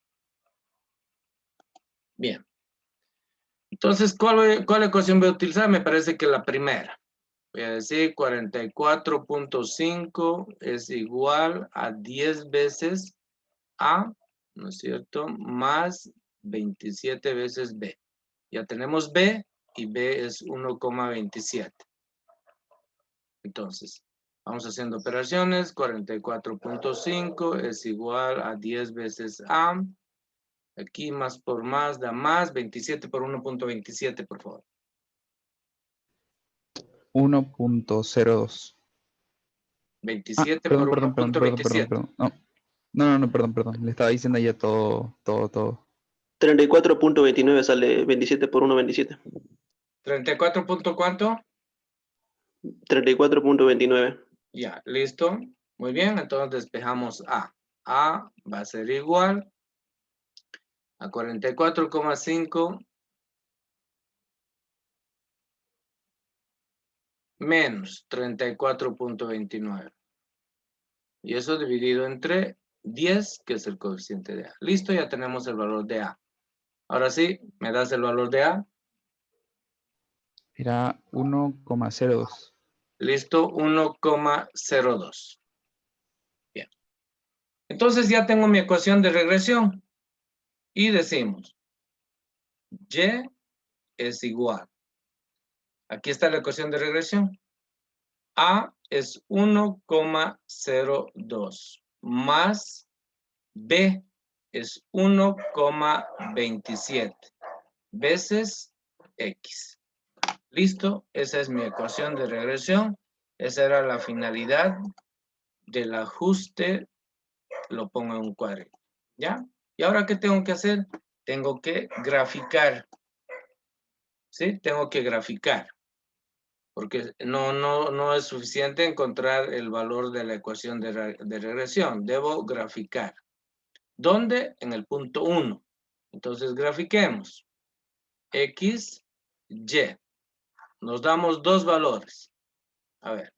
Bien. Entonces, ¿cuál ecuación voy a utilizar? Me parece que la primera. Voy a decir 44.5 es igual a 10 veces A, ¿no es cierto? Más 27 veces B. Ya tenemos B y B es 1,27. Entonces, vamos haciendo operaciones. 44.5 es igual a 10 veces A. Aquí más por más da más. 27 por 1.27, por favor. 1.02. 27 por Perdón. 1.27. No, perdón. Le estaba diciendo ya todo. 34.29 sale 27 por 1.27. 34 punto ¿cuánto? 34.29. Ya, listo. Muy bien, entonces despejamos A. A va a ser igual a 44,5 menos 34.29. Y eso dividido entre 10, que es el coeficiente de A. Listo, ya tenemos el valor de A. Ahora sí, ¿me das el valor de A? Era 1,02. Listo, 1,02. Bien. Entonces ya tengo mi ecuación de regresión. Y decimos, Y es igual. Aquí está la ecuación de regresión. A es 1,02 más B es 1,27 veces X. ¿Listo? Esa es mi ecuación de regresión. Esa era la finalidad del ajuste. Lo pongo en un cuadrito. ¿Ya? ¿Y ahora qué tengo que hacer? Tengo que graficar. ¿Sí? Tengo que graficar. Porque no es suficiente encontrar el valor de la ecuación de regresión. Debo graficar. ¿Dónde? En el punto 1. Entonces grafiquemos. X, Y. Nos damos dos valores. A ver.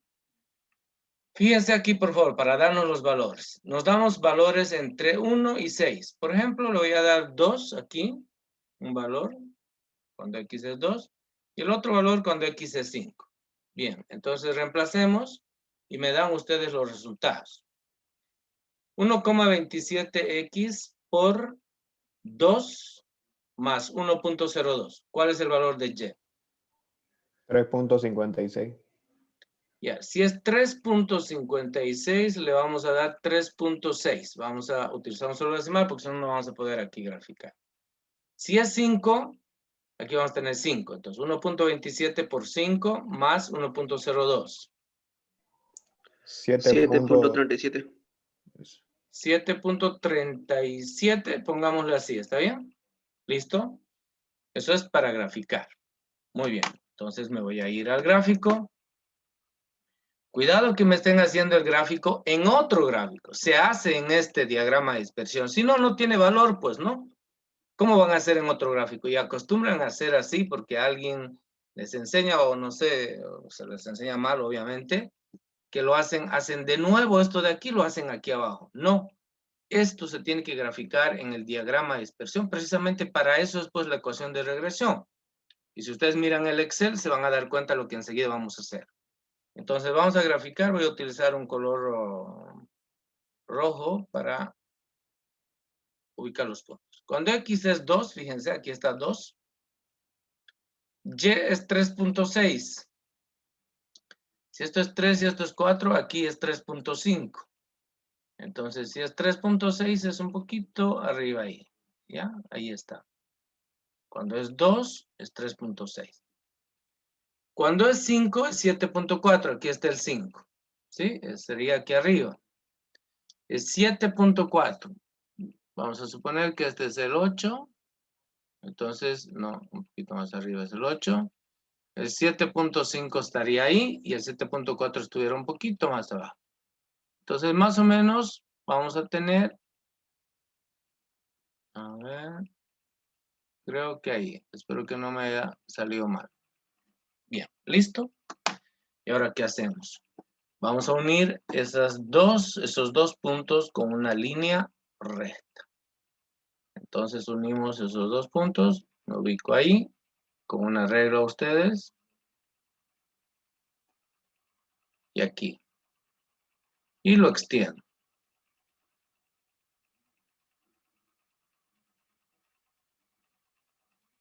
Fíjense aquí, por favor, para darnos los valores. Nos damos valores entre 1 y 6. Por ejemplo, le voy a dar 2 aquí. Un valor cuando X es 2. Y el otro valor cuando X es 5. Bien, entonces reemplacemos y me dan ustedes los resultados. 1,27x por 2 más 1.02. ¿Cuál es el valor de Y? 3.56. Ya, si es 3.56, le vamos a dar 3.6. Vamos a utilizar un solo decimal porque si no, no vamos a poder aquí graficar. Si es 5, aquí vamos a tener 5. Entonces, 1.27 por 5 más 1.02. 7.37. 7.37, pongámoslo así, ¿está bien? ¿Listo? Eso es para graficar. Muy bien, entonces me voy a ir al gráfico. Cuidado que me estén haciendo el gráfico en otro gráfico. Se hace en este diagrama de dispersión. Si no, no tiene valor, pues, ¿no? ¿Cómo van a hacer en otro gráfico? Y acostumbran a hacer así porque alguien les enseña o no sé, o se les enseña mal obviamente, que lo hacen de nuevo esto de aquí, lo hacen aquí abajo. No, esto se tiene que graficar en el diagrama de dispersión, precisamente para eso es pues la ecuación de regresión. Y si ustedes miran el Excel, se van a dar cuenta de lo que enseguida vamos a hacer. Entonces vamos a graficar, voy a utilizar un color rojo para ubicar los puntos. Cuando X es 2, fíjense, aquí está 2. Y es 3.6. Si esto es 3 y esto es 4, aquí es 3.5. Entonces, si es 3.6, es un poquito arriba ahí. ¿Ya? Ahí está. Cuando es 2, es 3.6. Cuando es 5, es 7.4. Aquí está el 5. ¿Sí? Sería aquí arriba. Es 7.4. Vamos a suponer que este es el 8. Entonces, no, un poquito más arriba es el 8. El 7.5 estaría ahí y el 7.4 estuviera un poquito más abajo. Entonces, más o menos, vamos a tener, a ver, creo que ahí, espero que no me haya salido mal. Bien, ¿listo? ¿Y ahora qué hacemos? Vamos a unir esos dos puntos con una línea recta. Entonces, unimos esos dos puntos, me ubico ahí, con una regla a ustedes. Y aquí. Y lo extiendo.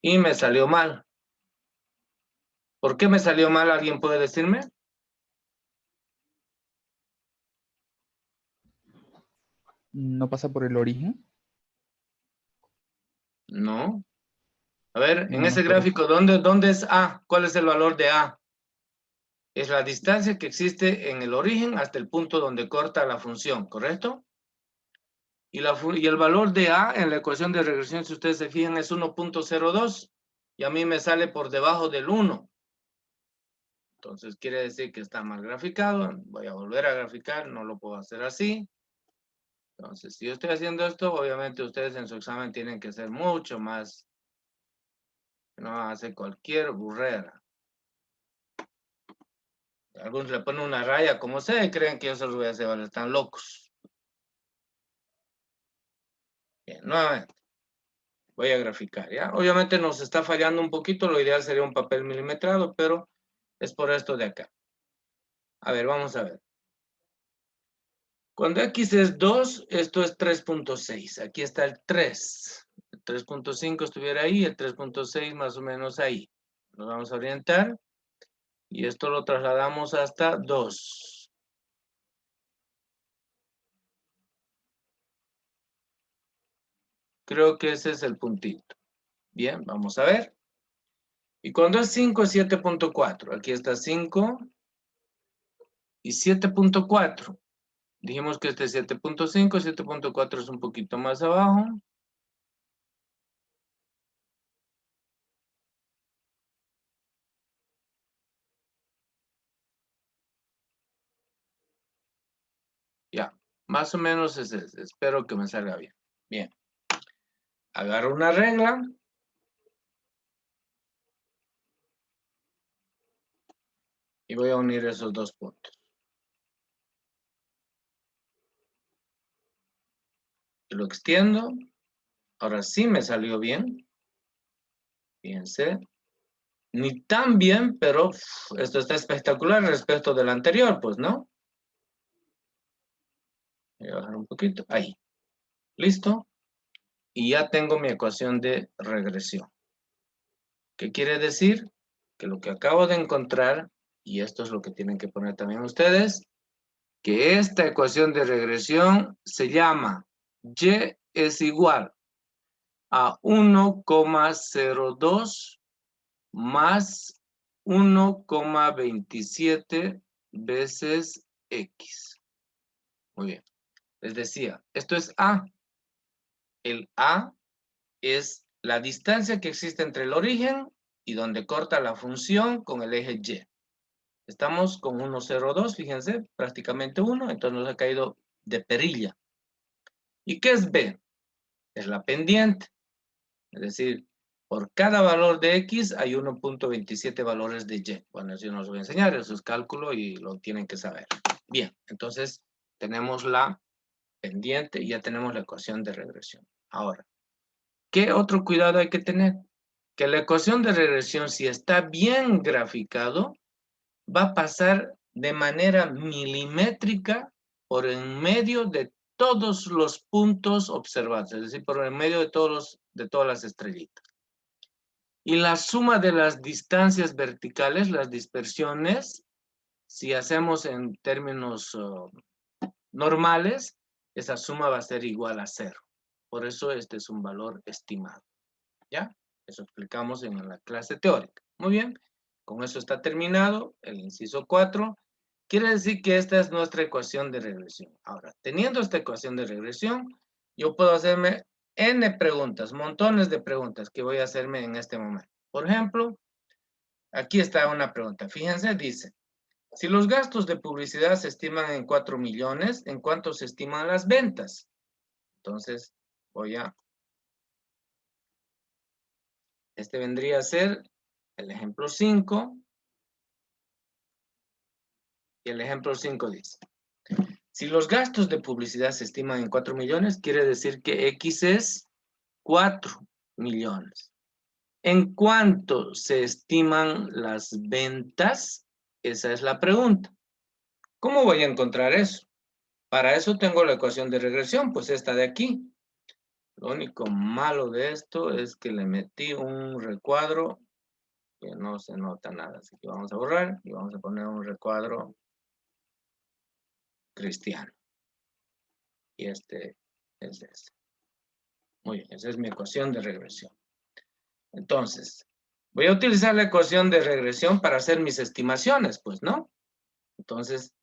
Y me salió mal. ¿Por qué me salió mal? ¿Alguien puede decirme? ¿No pasa por el origen? No. A ver, en No ese nos parece. gráfico, ¿dónde es A? ¿Cuál es el valor de A? Es la distancia que existe en el origen hasta el punto donde corta la función, ¿correcto? Y el valor de A en la ecuación de regresión, si ustedes se fijan, es 1.02. Y a mí me sale por debajo del 1. Entonces quiere decir que está mal graficado. Voy a volver a graficar, no lo puedo hacer así. Entonces, si yo estoy haciendo esto, obviamente ustedes en su examen tienen que ser mucho más. No hace cualquier burrera. Algunos le ponen una raya como sea y creen que yo se los voy a hacer, ¿vale? Están locos. Bien, nuevamente. Voy a graficar, ¿ya? Obviamente nos está fallando un poquito, lo ideal sería un papel milimetrado, pero es por esto de acá. A ver, vamos a ver. Cuando X es 2, esto es 3.6. Aquí está el 3. El 3.5 estuviera ahí, el 3.6 más o menos ahí. Nos vamos a orientar. Y esto lo trasladamos hasta 2. Creo que ese es el puntito. Bien, vamos a ver. Y cuando es 5 es 7.4. Aquí está 5 y 7.4. Dijimos que este es 7.5, 7.4 es un poquito más abajo. Ya, más o menos es ese. Espero que me salga bien. Bien. Agarro una regla. Y voy a unir esos dos puntos. Y lo extiendo. Ahora sí me salió bien. Fíjense. Ni tan bien, pero esto está espectacular respecto del anterior, pues, ¿no? Voy a bajar un poquito. Ahí. ¿Listo? Y ya tengo mi ecuación de regresión. ¿Qué quiere decir? Que lo que acabo de encontrar, y esto es lo que tienen que poner también ustedes, que esta ecuación de regresión se llama y es igual a 1,02 más 1,27 veces X. Muy bien. Les decía, esto es A. El A es la distancia que existe entre el origen y donde corta la función con el eje Y. Estamos con 1,02, fíjense, prácticamente 1, entonces nos ha caído de perilla. ¿Y qué es B? Es la pendiente. Es decir, por cada valor de X hay 1.27 valores de Y. Bueno, eso yo no os voy a enseñar, eso es cálculo y lo tienen que saber. Bien, entonces tenemos la pendiente y ya tenemos la ecuación de regresión. Ahora, ¿qué otro cuidado hay que tener? Que la ecuación de regresión, si está bien graficado, va a pasar de manera milimétrica por en medio de todos los puntos observados, es decir, por en medio de todas las estrellitas. Y la suma de las distancias verticales, las dispersiones, si hacemos en términos normales, esa suma va a ser igual a 0. Por eso este es un valor estimado. ¿Ya? Eso explicamos en la clase teórica. Muy bien. Con eso está terminado el inciso 4. Quiere decir que esta es nuestra ecuación de regresión. Ahora, teniendo esta ecuación de regresión, yo puedo hacerme N preguntas, montones de preguntas que voy a hacerme en este momento. Por ejemplo, aquí está una pregunta. Fíjense, dice, si los gastos de publicidad se estiman en 4 millones, ¿en cuánto se estiman las ventas? Entonces, este vendría a ser el ejemplo 5. Y el ejemplo 5 dice, si los gastos de publicidad se estiman en 4 millones, quiere decir que X es 4 millones. ¿En cuánto se estiman las ventas? Esa es la pregunta. ¿Cómo voy a encontrar eso? Para eso tengo la ecuación de regresión, pues esta de aquí. Lo único malo de esto es que le metí un recuadro que no se nota nada. Así que vamos a borrar y vamos a poner un recuadro cristiano. Y este es ese. Muy bien, esa es mi ecuación de regresión. Entonces, voy a utilizar la ecuación de regresión para hacer mis estimaciones, pues, ¿no? Entonces,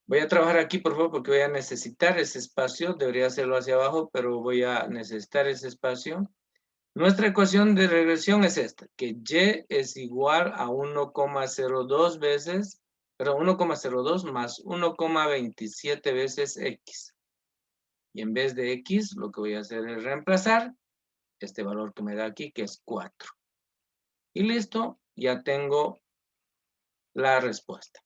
voy a trabajar aquí, por favor, porque voy a necesitar ese espacio. Debería hacerlo hacia abajo, pero voy a necesitar ese espacio. Nuestra ecuación de regresión es esta, que Y es igual a 1,02 veces, pero 1,02 más 1,27 veces X. Y en vez de X, lo que voy a hacer es reemplazar este valor que me da aquí, que es 4. Y listo, ya tengo la respuesta.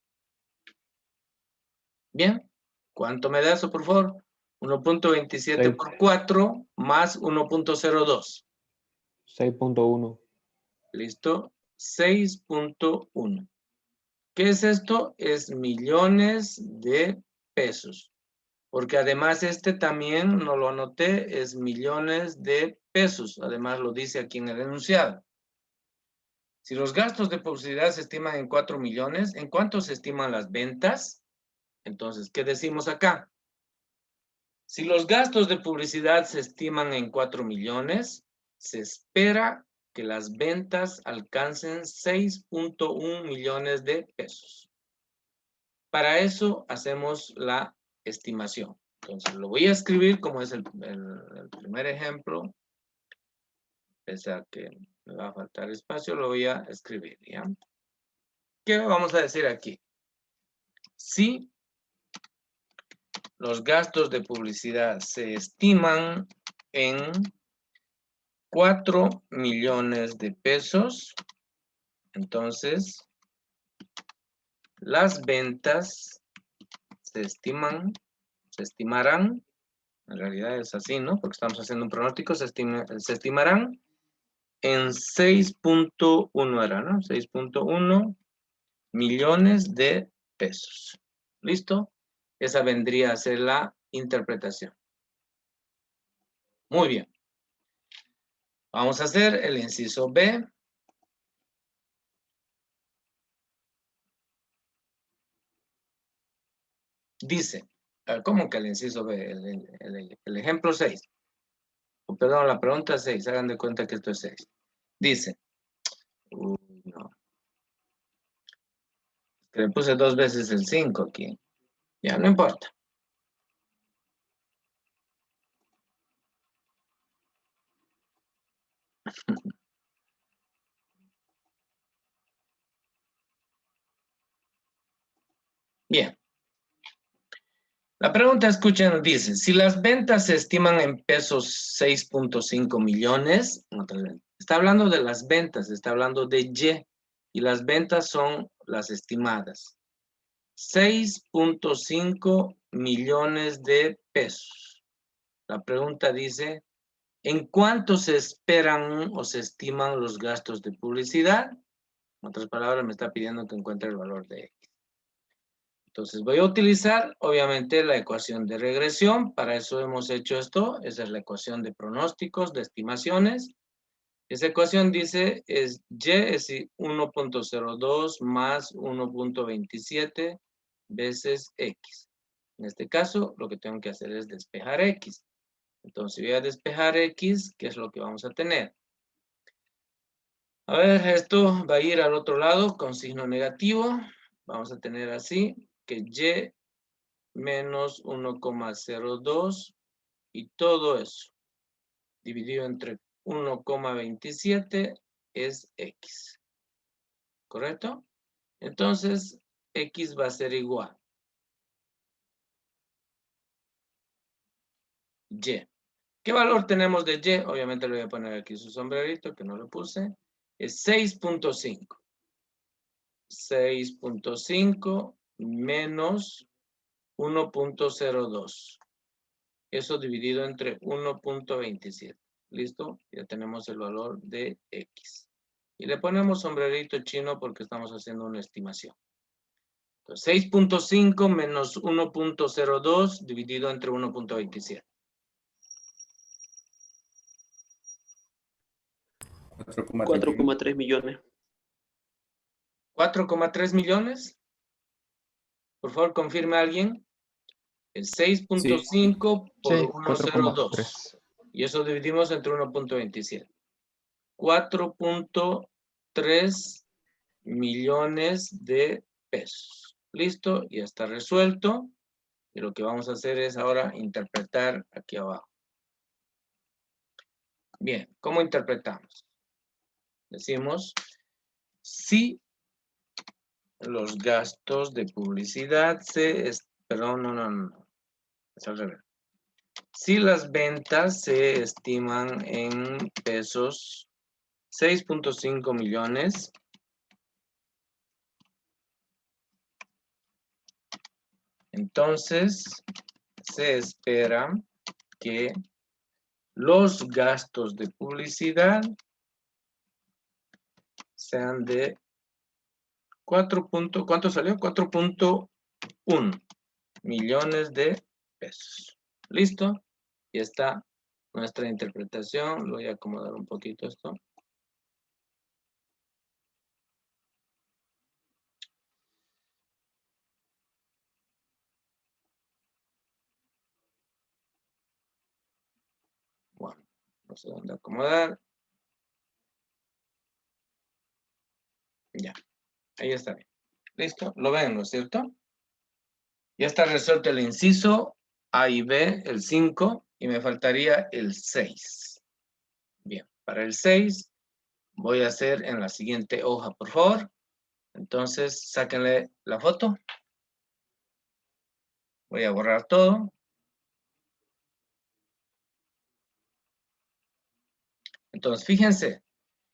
Bien, ¿cuánto me da eso, por favor? 1.27 por 4 más 1.02. 6.1. Listo, 6.1. ¿Qué es esto? Es millones de pesos. Porque además este también, no lo anoté, es millones de pesos. Además lo dice aquí en el enunciado. Si los gastos de publicidad se estiman en 4 millones, ¿en cuánto se estiman las ventas? Entonces, ¿qué decimos acá? Si los gastos de publicidad se estiman en 4 millones, se espera que las ventas alcancen 6.1 millones de pesos. Para eso hacemos la estimación. Entonces, lo voy a escribir como es el primer ejemplo. Pese a que me va a faltar espacio, lo voy a escribir, ¿ya? ¿Qué vamos a decir aquí? Si los gastos de publicidad se estiman en 4 millones de pesos, entonces las ventas se estimarán, en realidad es así, ¿no? Porque estamos haciendo un pronóstico, se estimarán en 6.1 era, ¿no? 6.1 millones de pesos. ¿Listo? Esa vendría a ser la interpretación. Muy bien. Vamos a hacer el inciso B. Dice, ¿cómo que el inciso B? El ejemplo 6. Perdón, la pregunta 6. Hagan de cuenta que esto es 6. Dice, no. Le puse 2 veces el 5 aquí. Ya, no importa. Bien. La pregunta, escuchen, dice, si las ventas se estiman en pesos 6.5 millones, está hablando de las ventas, está hablando de y las ventas son las estimadas. 6.5 millones de pesos. La pregunta dice, ¿en cuánto se esperan o se estiman los gastos de publicidad? En otras palabras, me está pidiendo que encuentre el valor de X. Entonces voy a utilizar, obviamente, la ecuación de regresión. Para eso hemos hecho esto. Esa es la ecuación de pronósticos, de estimaciones. Esa ecuación dice, es Y es 1.02 más 1.27 veces X. En este caso, lo que tengo que hacer es despejar X. Entonces voy a despejar X, ¿qué es lo que vamos a tener? A ver, esto va a ir al otro lado con signo negativo. Vamos a tener así, que Y menos 1,02 y todo eso dividido entre 1,27 es X. ¿Correcto? Entonces, X va a ser igual Y. ¿Qué valor tenemos de Y? Obviamente le voy a poner aquí su sombrerito, que no lo puse. Es 6.5. 6.5 menos 1.02. Eso dividido entre 1.27. ¿Listo? Ya tenemos el valor de X. Y le ponemos sombrerito chino porque estamos haciendo una estimación. Entonces, 6.5 menos 1.02 dividido entre 1.27. 4,3 millones. 4,3 millones. Por favor, confirme a alguien. Es 6.5 por Sí, 1.02. 4,3. Y eso dividimos entre 1.27. 4.3 millones de pesos. ¿Listo? Ya está resuelto. Y lo que vamos a hacer es ahora interpretar aquí abajo. Bien, ¿cómo interpretamos? Decimos, si los gastos de publicidad perdón, no. Es al revés. Si las ventas se estiman en pesos 6.5 millones, entonces se espera que los gastos de publicidad sean de ¿cuánto salió? 4.1 millones de pesos. ¿Listo? Y está nuestra interpretación. Lo voy a acomodar un poquito esto. Bueno, no sé dónde acomodar. Ya, ahí está bien. ¿Listo? ¿Lo ven, no es cierto? Ya está resuelto el inciso A y B, el 5, y me faltaría el 6. Bien, para el 6 voy a hacer en la siguiente hoja, por favor. Entonces, sáquenle la foto. Voy a borrar todo. Entonces, fíjense,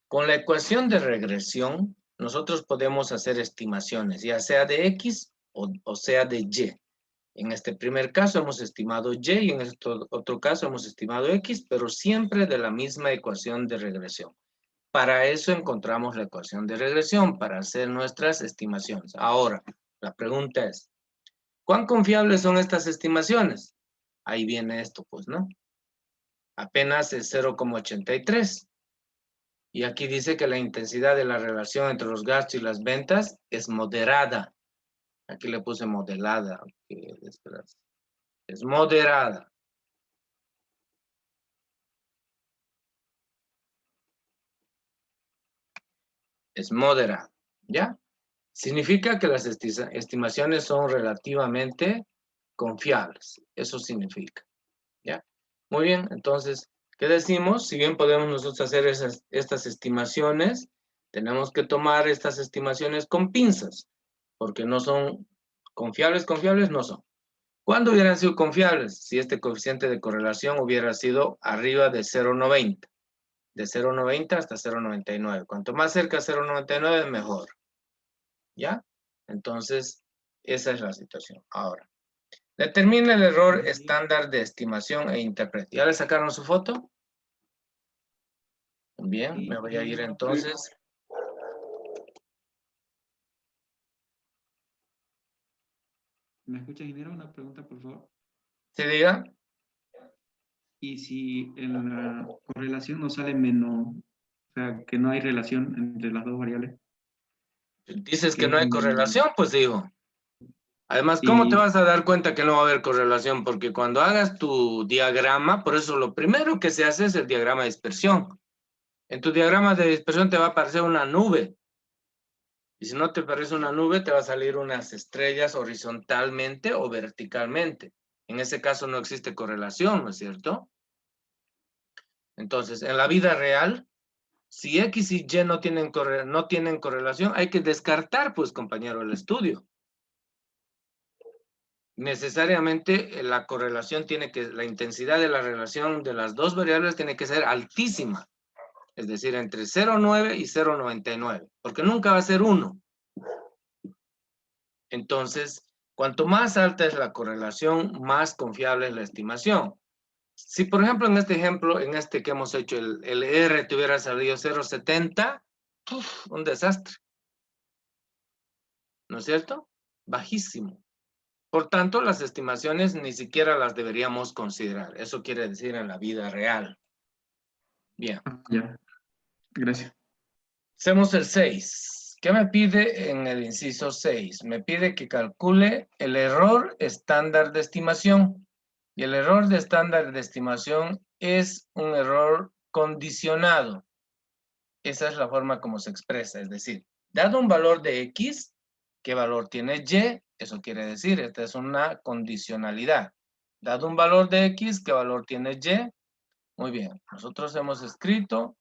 con la ecuación de regresión, nosotros podemos hacer estimaciones, ya sea de X o sea de Y. En este primer caso hemos estimado Y y en este otro caso hemos estimado X, pero siempre de la misma ecuación de regresión. Para eso encontramos la ecuación de regresión, para hacer nuestras estimaciones. Ahora, la pregunta es, ¿cuán confiables son estas estimaciones? Ahí viene esto, pues, ¿no? Apenas es 0,83. Y aquí dice que la intensidad de la relación entre los gastos y las ventas es moderada. Aquí le puse modelada. Okay, es moderada. Es moderada, ¿ya? Significa que las estimaciones son relativamente confiables. Eso significa, ¿ya? Muy bien, entonces, ¿qué decimos? Si bien podemos nosotros hacer estas estimaciones, tenemos que tomar estas estimaciones con pinzas, porque no son confiables no son. ¿Cuándo hubieran sido confiables? Si este coeficiente de correlación hubiera sido arriba de 0,90. De 0,90 hasta 0,99. Cuanto más cerca de 0,99, mejor. ¿Ya? Entonces, esa es la situación. Ahora, determine el error estándar de estimación e interprete. ¿Ya le sacaron su foto? Bien, me voy a ir entonces. ¿Me escucha, ingeniero? Una pregunta, por favor. ¿Se diga? Y si en la correlación no sale menos, o sea, que no hay relación entre las dos variables. Dices que no hay correlación, pues digo. Además, Y- ¿cómo te vas a dar cuenta que no va a haber correlación? Porque cuando hagas tu diagrama, por eso lo primero que se hace es el diagrama de dispersión. En tu diagrama de dispersión te va a aparecer una nube. Y si no te aparece una nube, te va a salir unas estrellas horizontalmente o verticalmente. En ese caso no existe correlación, ¿no es cierto? Entonces, en la vida real, si X y Y no tienen correlación, hay que descartar, pues, compañero, el estudio. Necesariamente la correlación la intensidad de la relación de las dos variables tiene que ser altísima. Es decir, entre 0,9 y 0,99, porque nunca va a ser 1. Entonces, cuanto más alta es la correlación, más confiable es la estimación. Si, por ejemplo, en este ejemplo, en este que hemos hecho, el R te hubiera salido 0,70, un desastre. ¿No es cierto? Bajísimo. Por tanto, las estimaciones ni siquiera las deberíamos considerar. Eso quiere decir en la vida real. Bien. Ya, gracias. Hacemos el 6. ¿Qué me pide en el inciso 6? Me pide que calcule el error estándar de estimación. Y el error de estándar de estimación es un error condicionado. Esa es la forma como se expresa. Es decir, dado un valor de X, ¿qué valor tiene Y? Eso quiere decir, esta es una condicionalidad. Dado un valor de X, ¿qué valor tiene Y? Muy bien, nosotros hemos escrito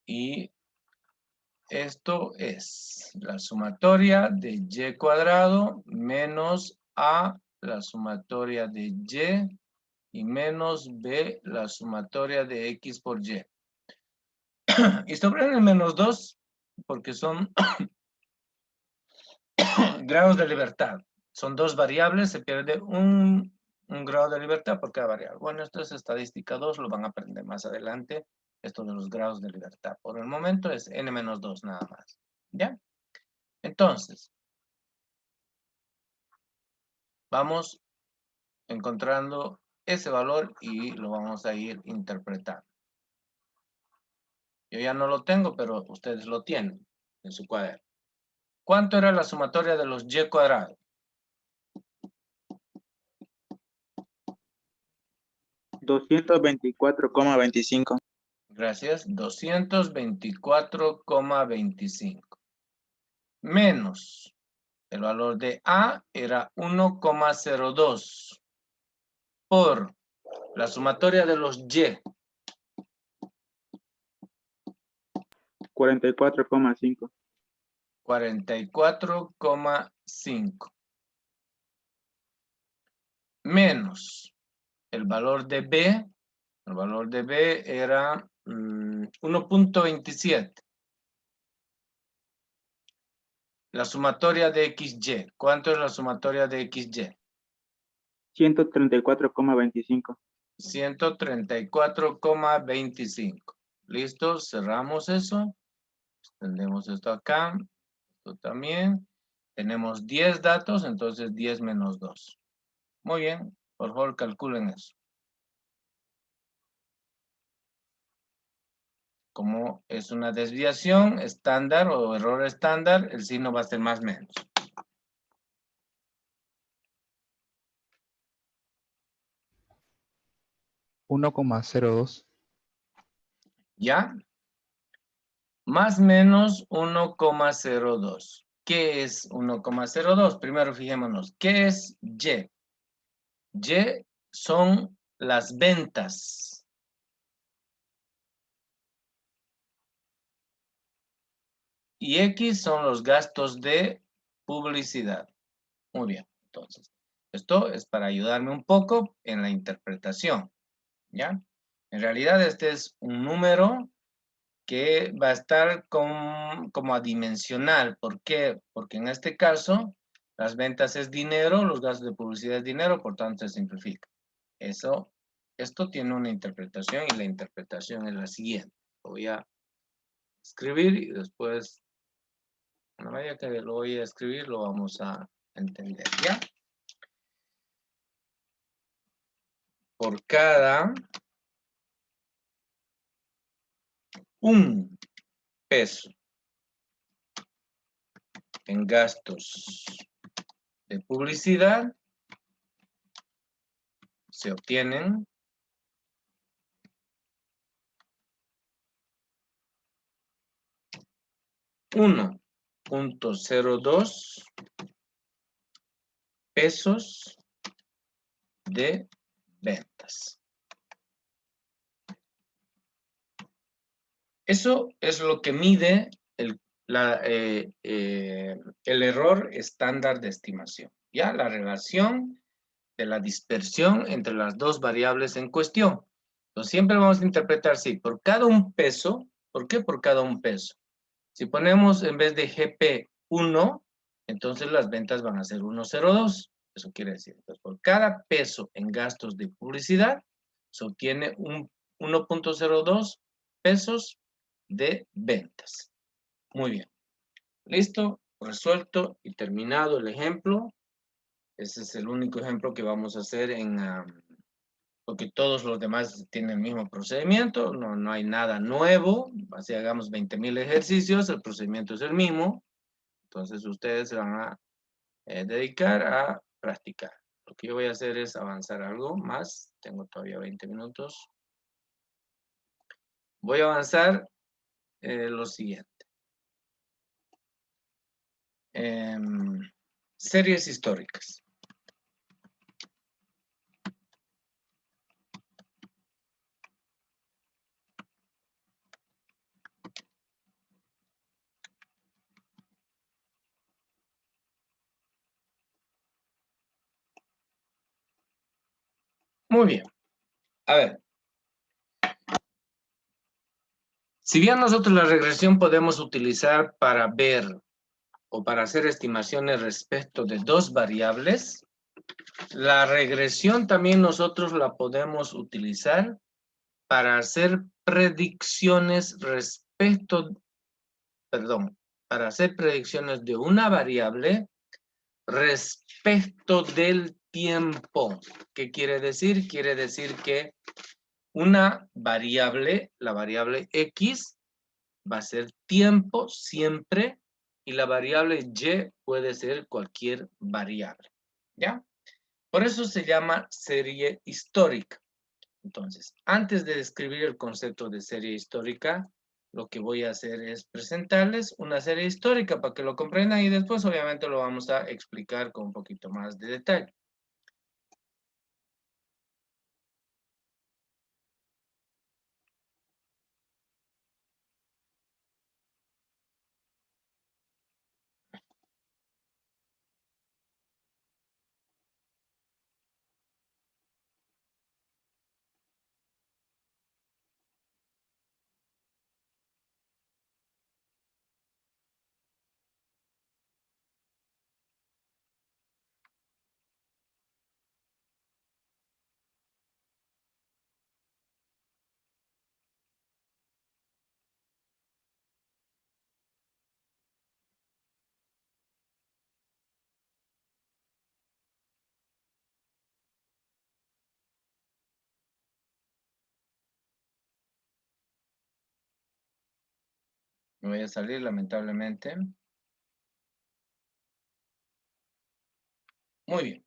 y esto es la sumatoria de Y cuadrado menos A, la sumatoria de Y menos B, la sumatoria de X por Y. Y sobre el menos 2, porque son grados de libertad. Son dos variables, se pierde un grado de libertad por cada variable. Bueno, esto es estadística 2, lo van a aprender más adelante, esto de los grados de libertad. Por el momento es n-2 nada más. ¿Ya? Entonces, vamos encontrando ese valor y lo vamos a ir interpretando. Yo ya no lo tengo, pero ustedes lo tienen en su cuaderno. ¿Cuánto era la sumatoria de los Y cuadrados? 224,25. Gracias. 224,25. Menos el valor de A era 1,02 por la sumatoria de los Y. 44,5. 44,5. Menos el valor de B. El valor de B era 1,27. La sumatoria de XY. ¿Cuánto es la sumatoria de XY? 134,25. 134,25. ¿Listo? Cerramos eso. Extendemos esto acá. Esto también. Tenemos 10 datos, entonces 10 menos 2. Muy bien. Por favor, calculen eso. Como es una desviación estándar o error estándar, el signo va a ser más menos. $1,02. ¿Ya? Más menos 1,02. ¿Qué es 1,02? Primero fijémonos. ¿Qué es Y? Y son las ventas. Y X son los gastos de publicidad. Muy bien. Entonces, esto es para ayudarme un poco en la interpretación, ¿ya? En realidad este es un número que va a estar como adimensional. ¿Por qué? Porque en este caso, las ventas es dinero, los gastos de publicidad es dinero, por tanto se simplifica. Esto tiene una interpretación y la interpretación es la siguiente. Voy a escribir y después, a medida que lo voy a escribir, lo vamos a entender, ¿ya? Por cada un peso en gastos de publicidad, se obtienen 1.02 pesos de ventas. Eso es lo que mide el error estándar de estimación. Ya la relación de la dispersión entre las dos variables en cuestión. Entonces siempre vamos a interpretar, sí, por cada un peso. ¿Por qué por cada un peso? Si ponemos en vez de GP 1, entonces las ventas van a ser 1.02. Eso quiere decir, entonces, por cada peso en gastos de publicidad, se obtiene un 1.02 pesos de ventas. Muy bien. Listo, resuelto y terminado el ejemplo. Ese es el único ejemplo que vamos a hacer porque todos los demás tienen el mismo procedimiento, no hay nada nuevo. Así hagamos 20,000 ejercicios, el procedimiento es el mismo. Entonces ustedes se van a dedicar a practicar. Lo que yo voy a hacer es avanzar algo más. Tengo todavía 20 minutos. Voy a avanzar lo siguiente. Series históricas. Muy bien. A ver. Si bien nosotros la regresión podemos utilizar para ver o para hacer estimaciones respecto de dos variables, la regresión también nosotros la podemos utilizar para hacer predicciones para hacer predicciones de una variable respecto del tiempo. ¿Qué quiere decir? Quiere decir que una variable, la variable X, va a ser tiempo siempre y la variable Y puede ser cualquier variable. ¿Ya? Por eso se llama serie histórica. Entonces, antes de describir el concepto de serie histórica, lo que voy a hacer es presentarles una serie histórica para que lo comprendan y después obviamente lo vamos a explicar con un poquito más de detalle. Me voy a salir lamentablemente. Muy bien.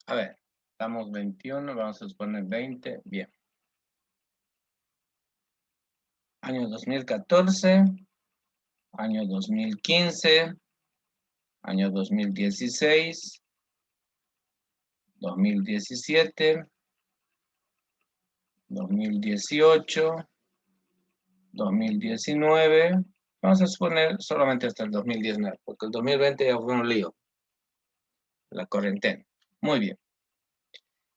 A ver, estamos 21, vamos a suponer 20, bien. Año 2014, año 2015, año 2016, 2017, 2018, 2019, vamos a suponer solamente hasta el 2019, porque el 2020 ya fue un lío, la cuarentena. Muy bien.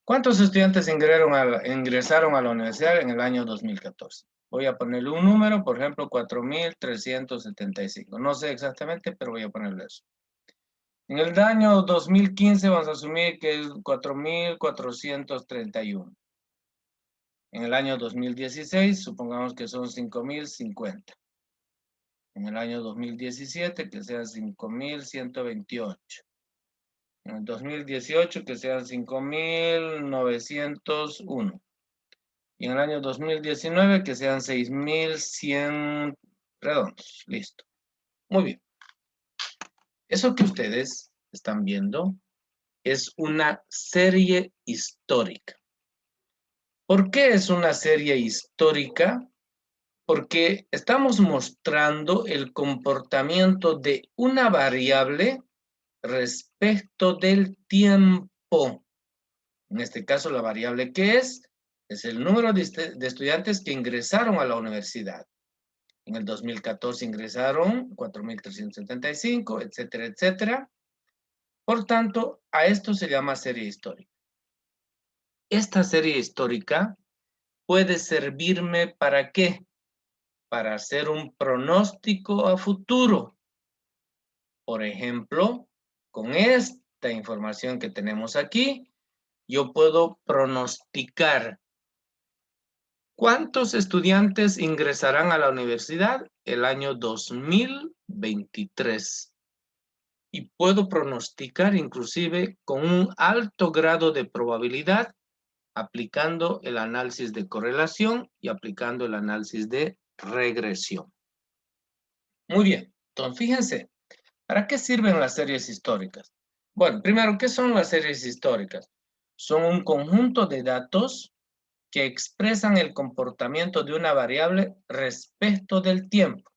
¿Cuántos estudiantes ingresaron a la universidad en el año 2014? Voy a ponerle un número, por ejemplo, 4.375. No sé exactamente, pero voy a ponerle eso. En el año 2015 vamos a asumir que es 4.431. En el año 2016, supongamos que son 5.050. En el año 2017, que sean 5.128. En el 2018, que sean 5.901. Y en el año 2019, que sean 6.100 redondos. Listo. Muy bien. Eso que ustedes están viendo es una serie histórica. ¿Por qué es una serie histórica? Porque estamos mostrando el comportamiento de una variable respecto del tiempo. En este caso, la variable que es el número de estudiantes que ingresaron a la universidad. En el 2014 ingresaron 4.375, etcétera, etcétera. Por tanto, a esto se llama serie histórica. Esta serie histórica puede servirme ¿para qué? Para hacer un pronóstico a futuro. Por ejemplo, con esta información que tenemos aquí, yo puedo pronosticar cuántos estudiantes ingresarán a la universidad el año 2023. Y puedo pronosticar inclusive con un alto grado de probabilidad aplicando el análisis de correlación y aplicando el análisis de regresión. Muy bien, entonces fíjense, ¿para qué sirven las series históricas? Bueno, primero, ¿qué son las series históricas? Son un conjunto de datos que expresan el comportamiento de una variable respecto del tiempo.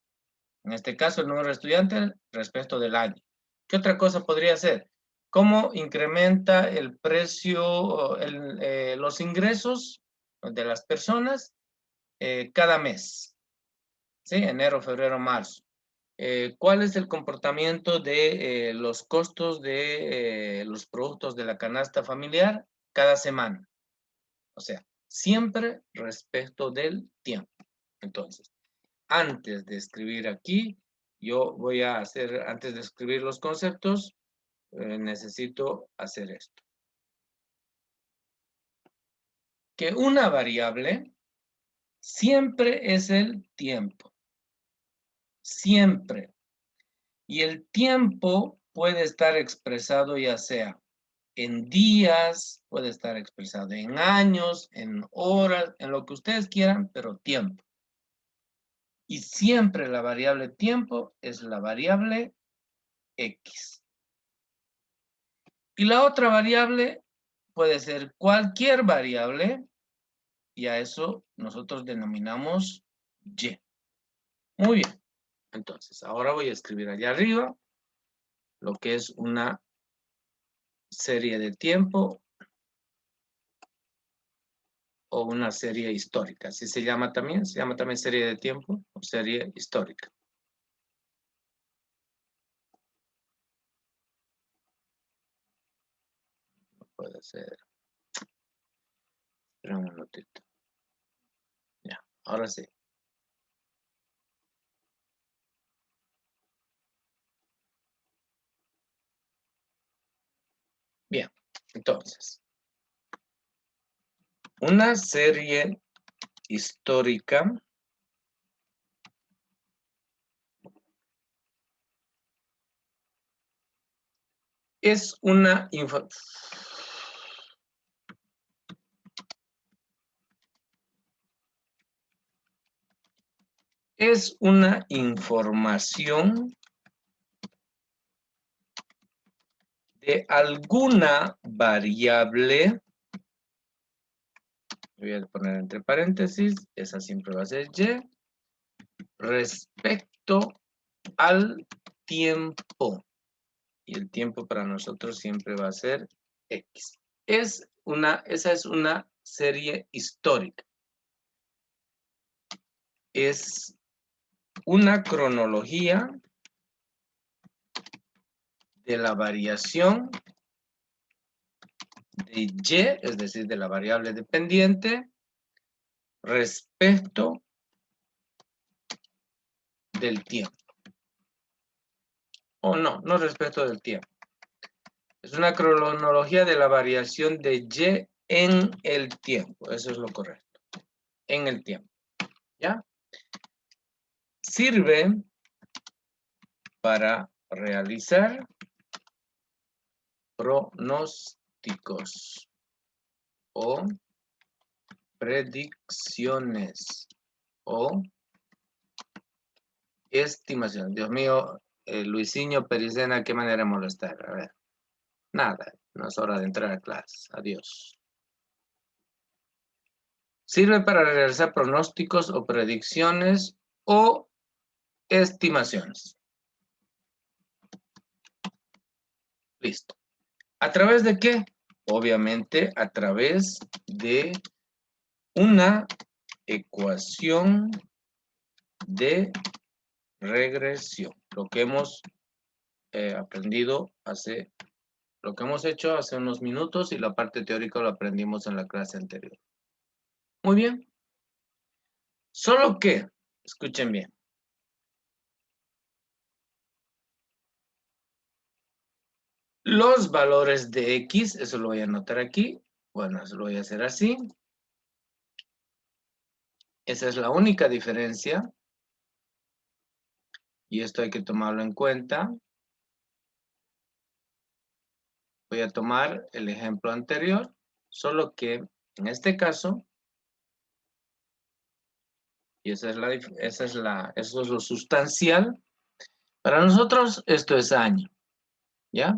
En este caso, el número de estudiantes respecto del año. ¿Qué otra cosa podría ser? ¿Cómo incrementa el precio, los ingresos de las personas cada mes? ¿Sí? Enero, febrero, marzo. ¿Cuál es el comportamiento de los costos de los productos de la canasta familiar cada semana? O sea, siempre respecto del tiempo. Entonces, antes de escribir aquí, yo voy a hacer, antes de escribir los conceptos, necesito hacer esto. Que una variable siempre es el tiempo. Siempre. Y el tiempo puede estar expresado ya sea en días, puede estar expresado en años, en horas, en lo que ustedes quieran, pero tiempo. Y siempre la variable tiempo es la variable X. Y la otra variable puede ser cualquier variable, y a eso nosotros denominamos Y. Muy bien. Entonces, ahora voy a escribir allá arriba lo que es una serie de tiempo o una serie histórica. Así se llama también serie de tiempo o serie histórica. Puede ser. Espera un minutito. Ya, ahora sí. Bien, entonces. Una serie histórica es una información de alguna variable, voy a poner entre paréntesis, esa siempre va a ser Y, respecto al tiempo. Y el tiempo para nosotros siempre va a ser X. Esa es una serie histórica. Es una cronología de la variación de Y, es decir, de la variable dependiente, respecto del tiempo. O no, no respecto del tiempo. Es una cronología de la variación de Y en el tiempo. Eso es lo correcto. En el tiempo. ¿Ya? Sirve para realizar pronósticos o predicciones o estimaciones. Dios mío, Luisinho Pericena, qué manera de molestar. A ver, nada, no es hora de entrar a clase. Adiós. Sirve para realizar pronósticos o predicciones o estimaciones. Listo. ¿A través de qué? Obviamente a través de una ecuación de regresión. Lo que hemos aprendido lo que hemos hecho hace unos minutos y la parte teórica lo aprendimos en la clase anterior. Muy bien. Solo que, escuchen bien. Los valores de X, eso lo voy a anotar aquí. Bueno, eso lo voy a hacer así. Esa es la única diferencia. Y esto hay que tomarlo en cuenta. Voy a tomar el ejemplo anterior, solo que en este caso, y eso es lo sustancial, para nosotros esto es año, ¿ya?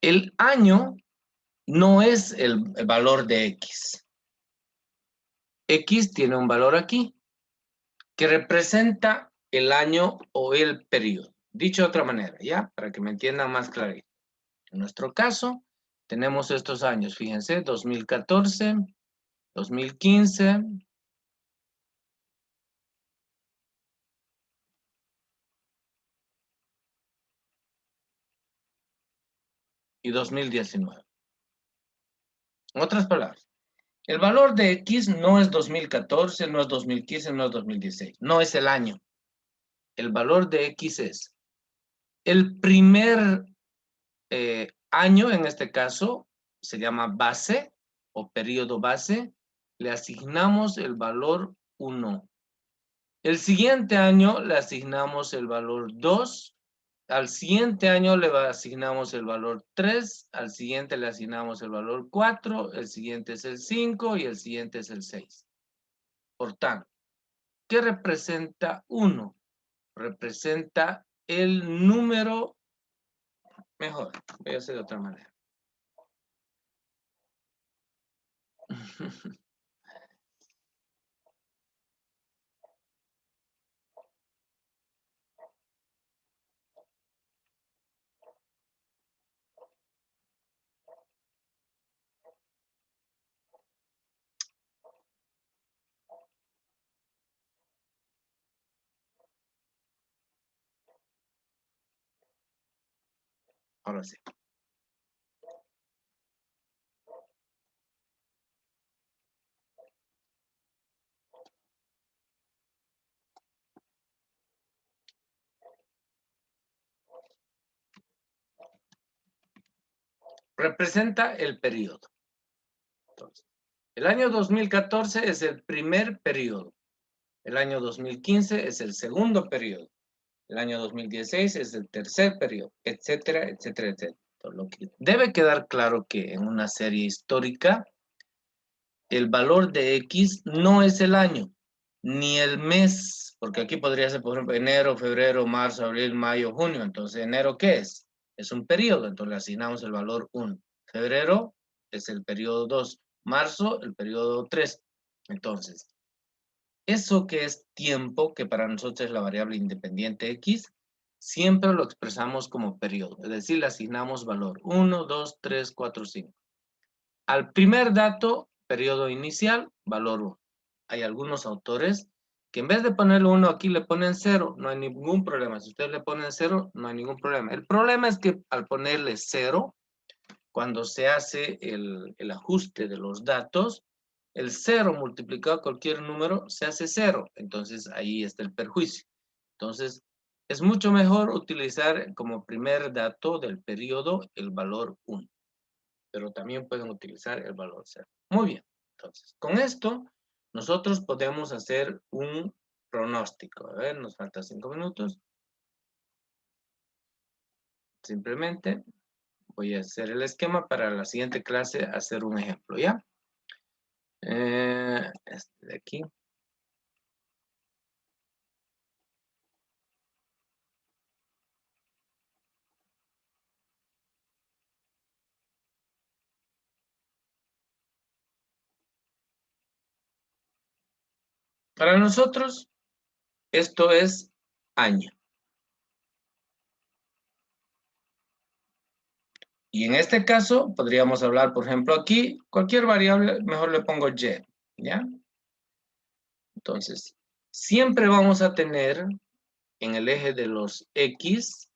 El año no es el valor de X. X tiene un valor aquí, que representa el año o el periodo. Dicho de otra manera, ¿ya? Para que me entiendan más clarito. En nuestro caso, tenemos estos años, fíjense, 2014, 2015, y 2019. En otras palabras, el valor de X no es 2014, no es 2015, no es 2016. No es el año. El valor de X es el primer año, en este caso, se llama base o periodo base. Le asignamos el valor 1. El siguiente año le asignamos el valor 2. Al siguiente año le asignamos el valor 3, al siguiente le asignamos el valor 4, el siguiente es el 5 y el siguiente es el 6. Por tanto, ¿qué representa 1? Representa el número, mejor, voy a hacer de otra manera. Ahora sí. Representa el periodo. Entonces, el año 2014 es el primer periodo. El año 2015 es el segundo periodo. El año 2016 es el tercer periodo, etcétera, etcétera, etcétera. Lo que debe quedar claro que en una serie histórica, el valor de X no es el año. ni el mes, porque aquí podría ser, por ejemplo, enero, febrero, marzo, abril, mayo, junio. Entonces, ¿enero qué es? Es un periodo, entonces le asignamos el valor 1. Febrero es el periodo 2. Marzo, el periodo 3. Entonces, eso que es tiempo, que para nosotros es la variable independiente X, siempre lo expresamos como periodo. Es decir, le asignamos valor 1, 2, 3, 4, 5. Al primer dato, periodo inicial, valor 1. Hay algunos autores que en vez de ponerle 1 aquí le ponen 0, no hay ningún problema. Si ustedes le ponen 0, no hay ningún problema. El problema es que al ponerle 0, cuando se hace el ajuste de los datos, el 0 multiplicado por cualquier número se hace 0. Entonces ahí está el perjuicio. Entonces es mucho mejor utilizar como primer dato del periodo el valor 1. Pero también pueden utilizar el valor 0. Muy bien. Entonces, con esto, nosotros podemos hacer un pronóstico. A ver, nos faltan 5 minutos. Simplemente voy a hacer el esquema para la siguiente clase, hacer un ejemplo, ¿ya? Este de aquí. Para nosotros, esto es año. Y en este caso, podríamos hablar, por ejemplo, aquí, cualquier variable, mejor le pongo Y, ¿ya? Entonces, siempre vamos a tener en el eje de los X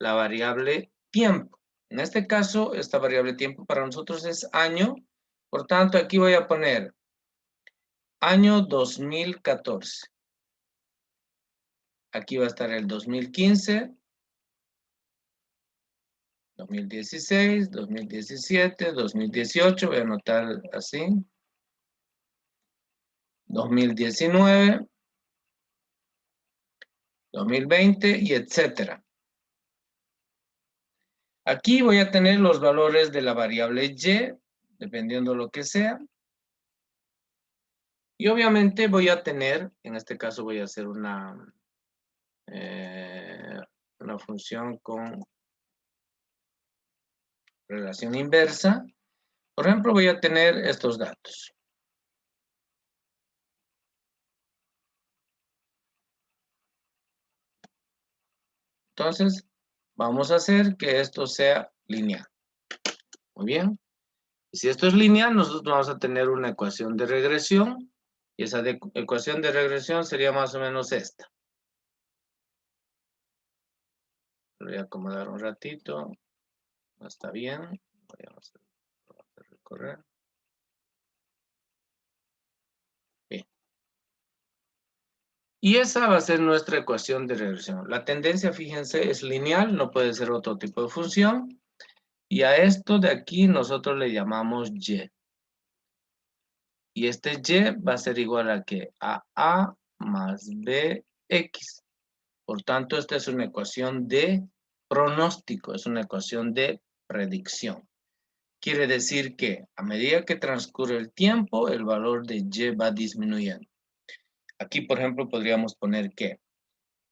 la variable tiempo. En este caso, esta variable tiempo para nosotros es año. Por tanto, aquí voy a poner año 2014. Aquí va a estar el 2015, 2016, 2017, 2018, voy a anotar así. 2019, 2020 y etcétera. Aquí voy a tener los valores de la variable Y, dependiendo de lo que sea. Y obviamente voy a tener, en este caso voy a hacer una función con relación inversa. Por ejemplo, voy a tener estos datos. Entonces, vamos a hacer que esto sea lineal. Muy bien. Y si esto es lineal, nosotros vamos a tener una ecuación de regresión. Y esa ecuación de regresión sería más o menos esta. Lo voy a acomodar un ratito. No está bien. Voy a recorrer. Bien. Y esa va a ser nuestra ecuación de regresión. La tendencia, fíjense, es lineal, no puede ser otro tipo de función. Y a esto de aquí nosotros le llamamos Y. Y este Y va a ser igual a ¿qué? A A más BX. Por tanto, esta es una ecuación de pronóstico, es una ecuación de predicción. Quiere decir que a medida que transcurre el tiempo, el valor de Y va disminuyendo. Aquí, por ejemplo, podríamos poner que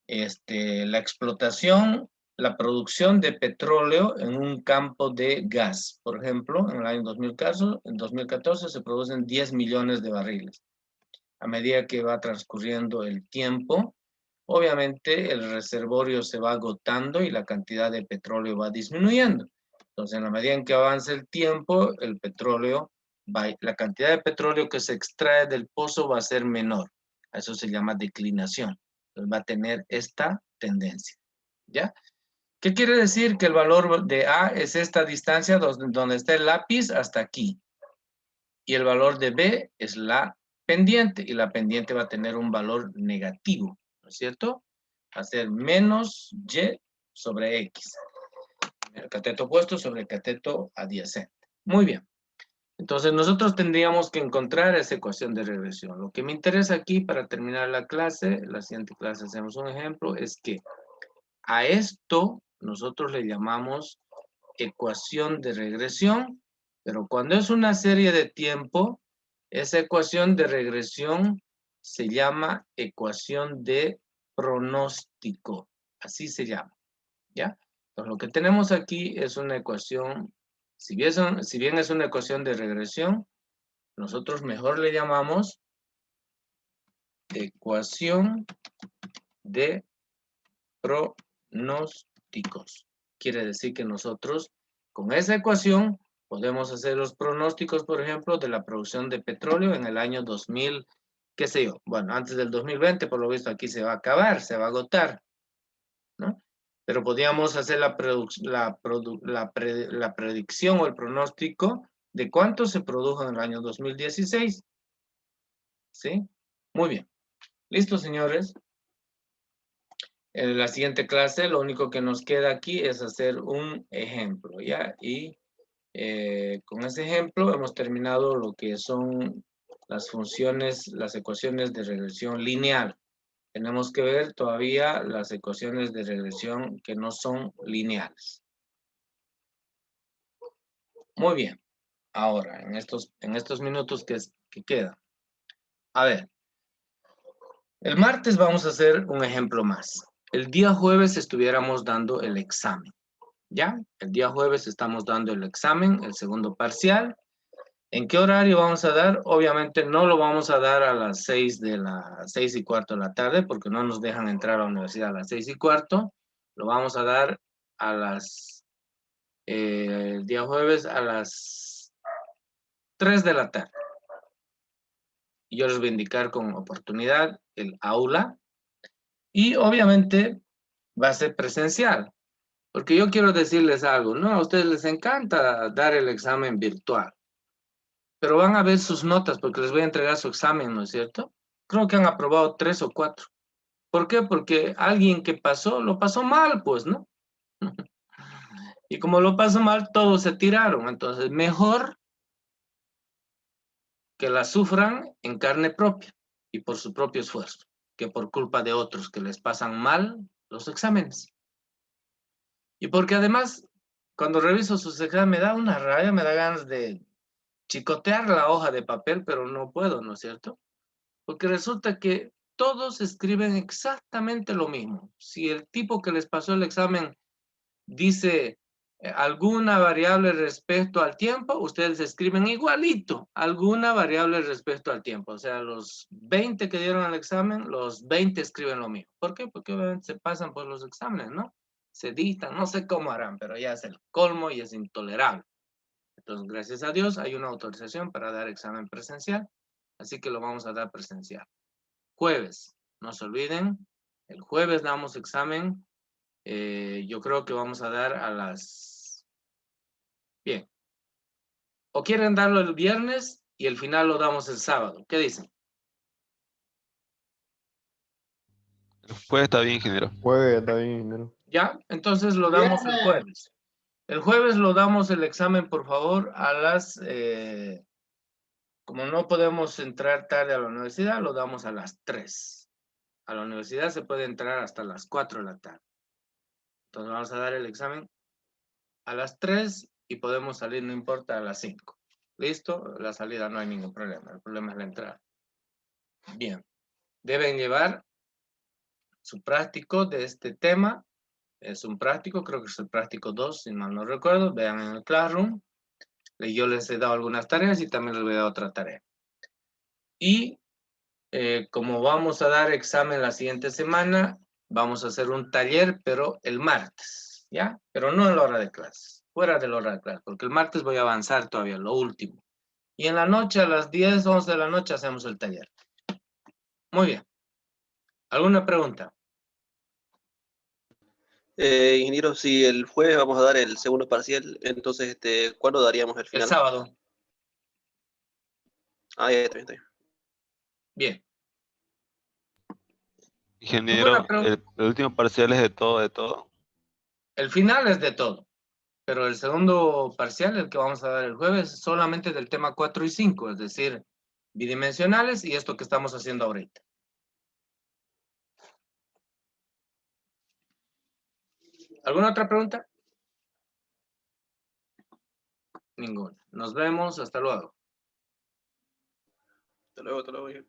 la explotación, la producción de petróleo en un campo de gas. Por ejemplo, en el año 2014 se producen 10 millones de barriles. A medida que va transcurriendo el tiempo, obviamente el reservorio se va agotando y la cantidad de petróleo va disminuyendo. Entonces, en la medida en que avance el tiempo, la cantidad de petróleo que se extrae del pozo va a ser menor. Eso se llama declinación. Entonces, va a tener esta tendencia. ¿Ya? ¿Qué quiere decir? Que el valor de A es esta distancia donde está el lápiz hasta aquí. Y el valor de B es la pendiente. Y la pendiente va a tener un valor negativo. ¿No es cierto? Va a ser menos Y sobre X. El cateto opuesto sobre el cateto adyacente. Muy bien. Entonces nosotros tendríamos que encontrar esa ecuación de regresión. Lo que me interesa aquí para terminar la clase, la siguiente clase hacemos un ejemplo, es que a esto nosotros le llamamos ecuación de regresión, pero cuando es una serie de tiempo, esa ecuación de regresión se llama ecuación de pronóstico. Así se llama, ¿ya? Entonces, lo que tenemos aquí es una ecuación, si bien es una ecuación de regresión, nosotros mejor le llamamos ecuación de pronósticos. Quiere decir que nosotros con esa ecuación podemos hacer los pronósticos, por ejemplo, de la producción de petróleo en el año 2000, qué sé yo. Bueno, antes del 2020, por lo visto, aquí se va a acabar, se va a agotar, ¿no? Pero podíamos hacer la predicción o el pronóstico de cuánto se produjo en el año 2016. ¿Sí? Muy bien. ¿Listo, señores? En la siguiente clase, lo único que nos queda aquí es hacer un ejemplo, ¿ya? Y con ese ejemplo hemos terminado lo que son las funciones, las ecuaciones de regresión lineal. Tenemos que ver todavía las ecuaciones de regresión que no son lineales. Muy bien. Ahora, en estos minutos que quedan. A ver. El martes vamos a hacer un ejemplo más. El día jueves estuviéramos dando el examen. ¿Ya? El día jueves estamos dando el examen, el segundo parcial. ¿En qué horario vamos a dar? Obviamente no lo vamos a dar a las 6:15 de la tarde, porque no nos dejan entrar a la universidad a las 6:15. Lo vamos a dar a el día jueves a las 3 de la tarde. Y yo les voy a indicar con oportunidad el aula. Y obviamente va a ser presencial. Porque yo quiero decirles algo, ¿no? A ustedes les encanta dar el examen virtual. Pero van a ver sus notas porque les voy a entregar su examen, ¿no es cierto? Creo que han aprobado 3 o 4. ¿Por qué? Porque alguien que pasó, lo pasó mal, pues, ¿no? Y como lo pasó mal, todos se tiraron. Entonces, mejor que la sufran en carne propia y por su propio esfuerzo, que por culpa de otros que les pasan mal los exámenes. Y porque además, cuando reviso sus exámenes, me da una rabia, me da ganas de chicotear la hoja de papel, pero no puedo, ¿no es cierto? Porque resulta que todos escriben exactamente lo mismo. Si el tipo que les pasó el examen dice alguna variable respecto al tiempo, ustedes escriben igualito, alguna variable respecto al tiempo. O sea, los 20 que dieron el examen, los 20 escriben lo mismo. ¿Por qué? Porque obviamente se pasan por los exámenes, ¿no? Se dictan, no sé cómo harán, pero ya es el colmo y es intolerable. Entonces, gracias a Dios, hay una autorización para dar examen presencial, así que lo vamos a dar presencial. Jueves, no se olviden, el jueves damos examen. Yo creo que vamos a dar a las... Bien. ¿O quieren darlo el viernes y el final lo damos el sábado? ¿Qué dicen? El jueves está bien, ingeniero. Juegue, está bien, ingeniero. ¿Ya? Entonces lo damos el jueves. El jueves lo damos el examen, por favor, a las... como no podemos entrar tarde a la universidad, lo damos a las 3. A la universidad se puede entrar hasta las 4 de la tarde. Entonces vamos a dar el examen a las 3 y podemos salir, no importa, a las 5. ¿Listo? La salida no hay ningún problema. El problema es la entrada. Bien. Deben llevar su práctico de este tema. Es un práctico, creo que es el práctico 2, si mal no recuerdo. Vean en el Classroom. Yo les he dado algunas tareas y también les voy a dar otra tarea. Y como vamos a dar examen la siguiente semana, vamos a hacer un taller, pero el martes, ¿ya? Pero no en la hora de clases, fuera de la hora de clases, porque el martes voy a avanzar todavía, lo último. Y en la noche, a las 10, 11 de la noche, hacemos el taller. Muy bien. ¿Alguna pregunta? Ingeniero, si el jueves vamos a dar el segundo parcial, entonces, ¿cuándo daríamos el El final? sábado. Ah, ya, está bien, está bien. Bien. Ingeniero, el último parcial es de todo, de todo. El final es de todo. Pero el segundo parcial, el que vamos a dar el jueves, es solamente del tema 4 y 5, es decir, bidimensionales y esto que estamos haciendo ahorita. ¿Alguna otra pregunta? Ninguna. Nos vemos. Hasta luego. Hasta luego, hasta luego.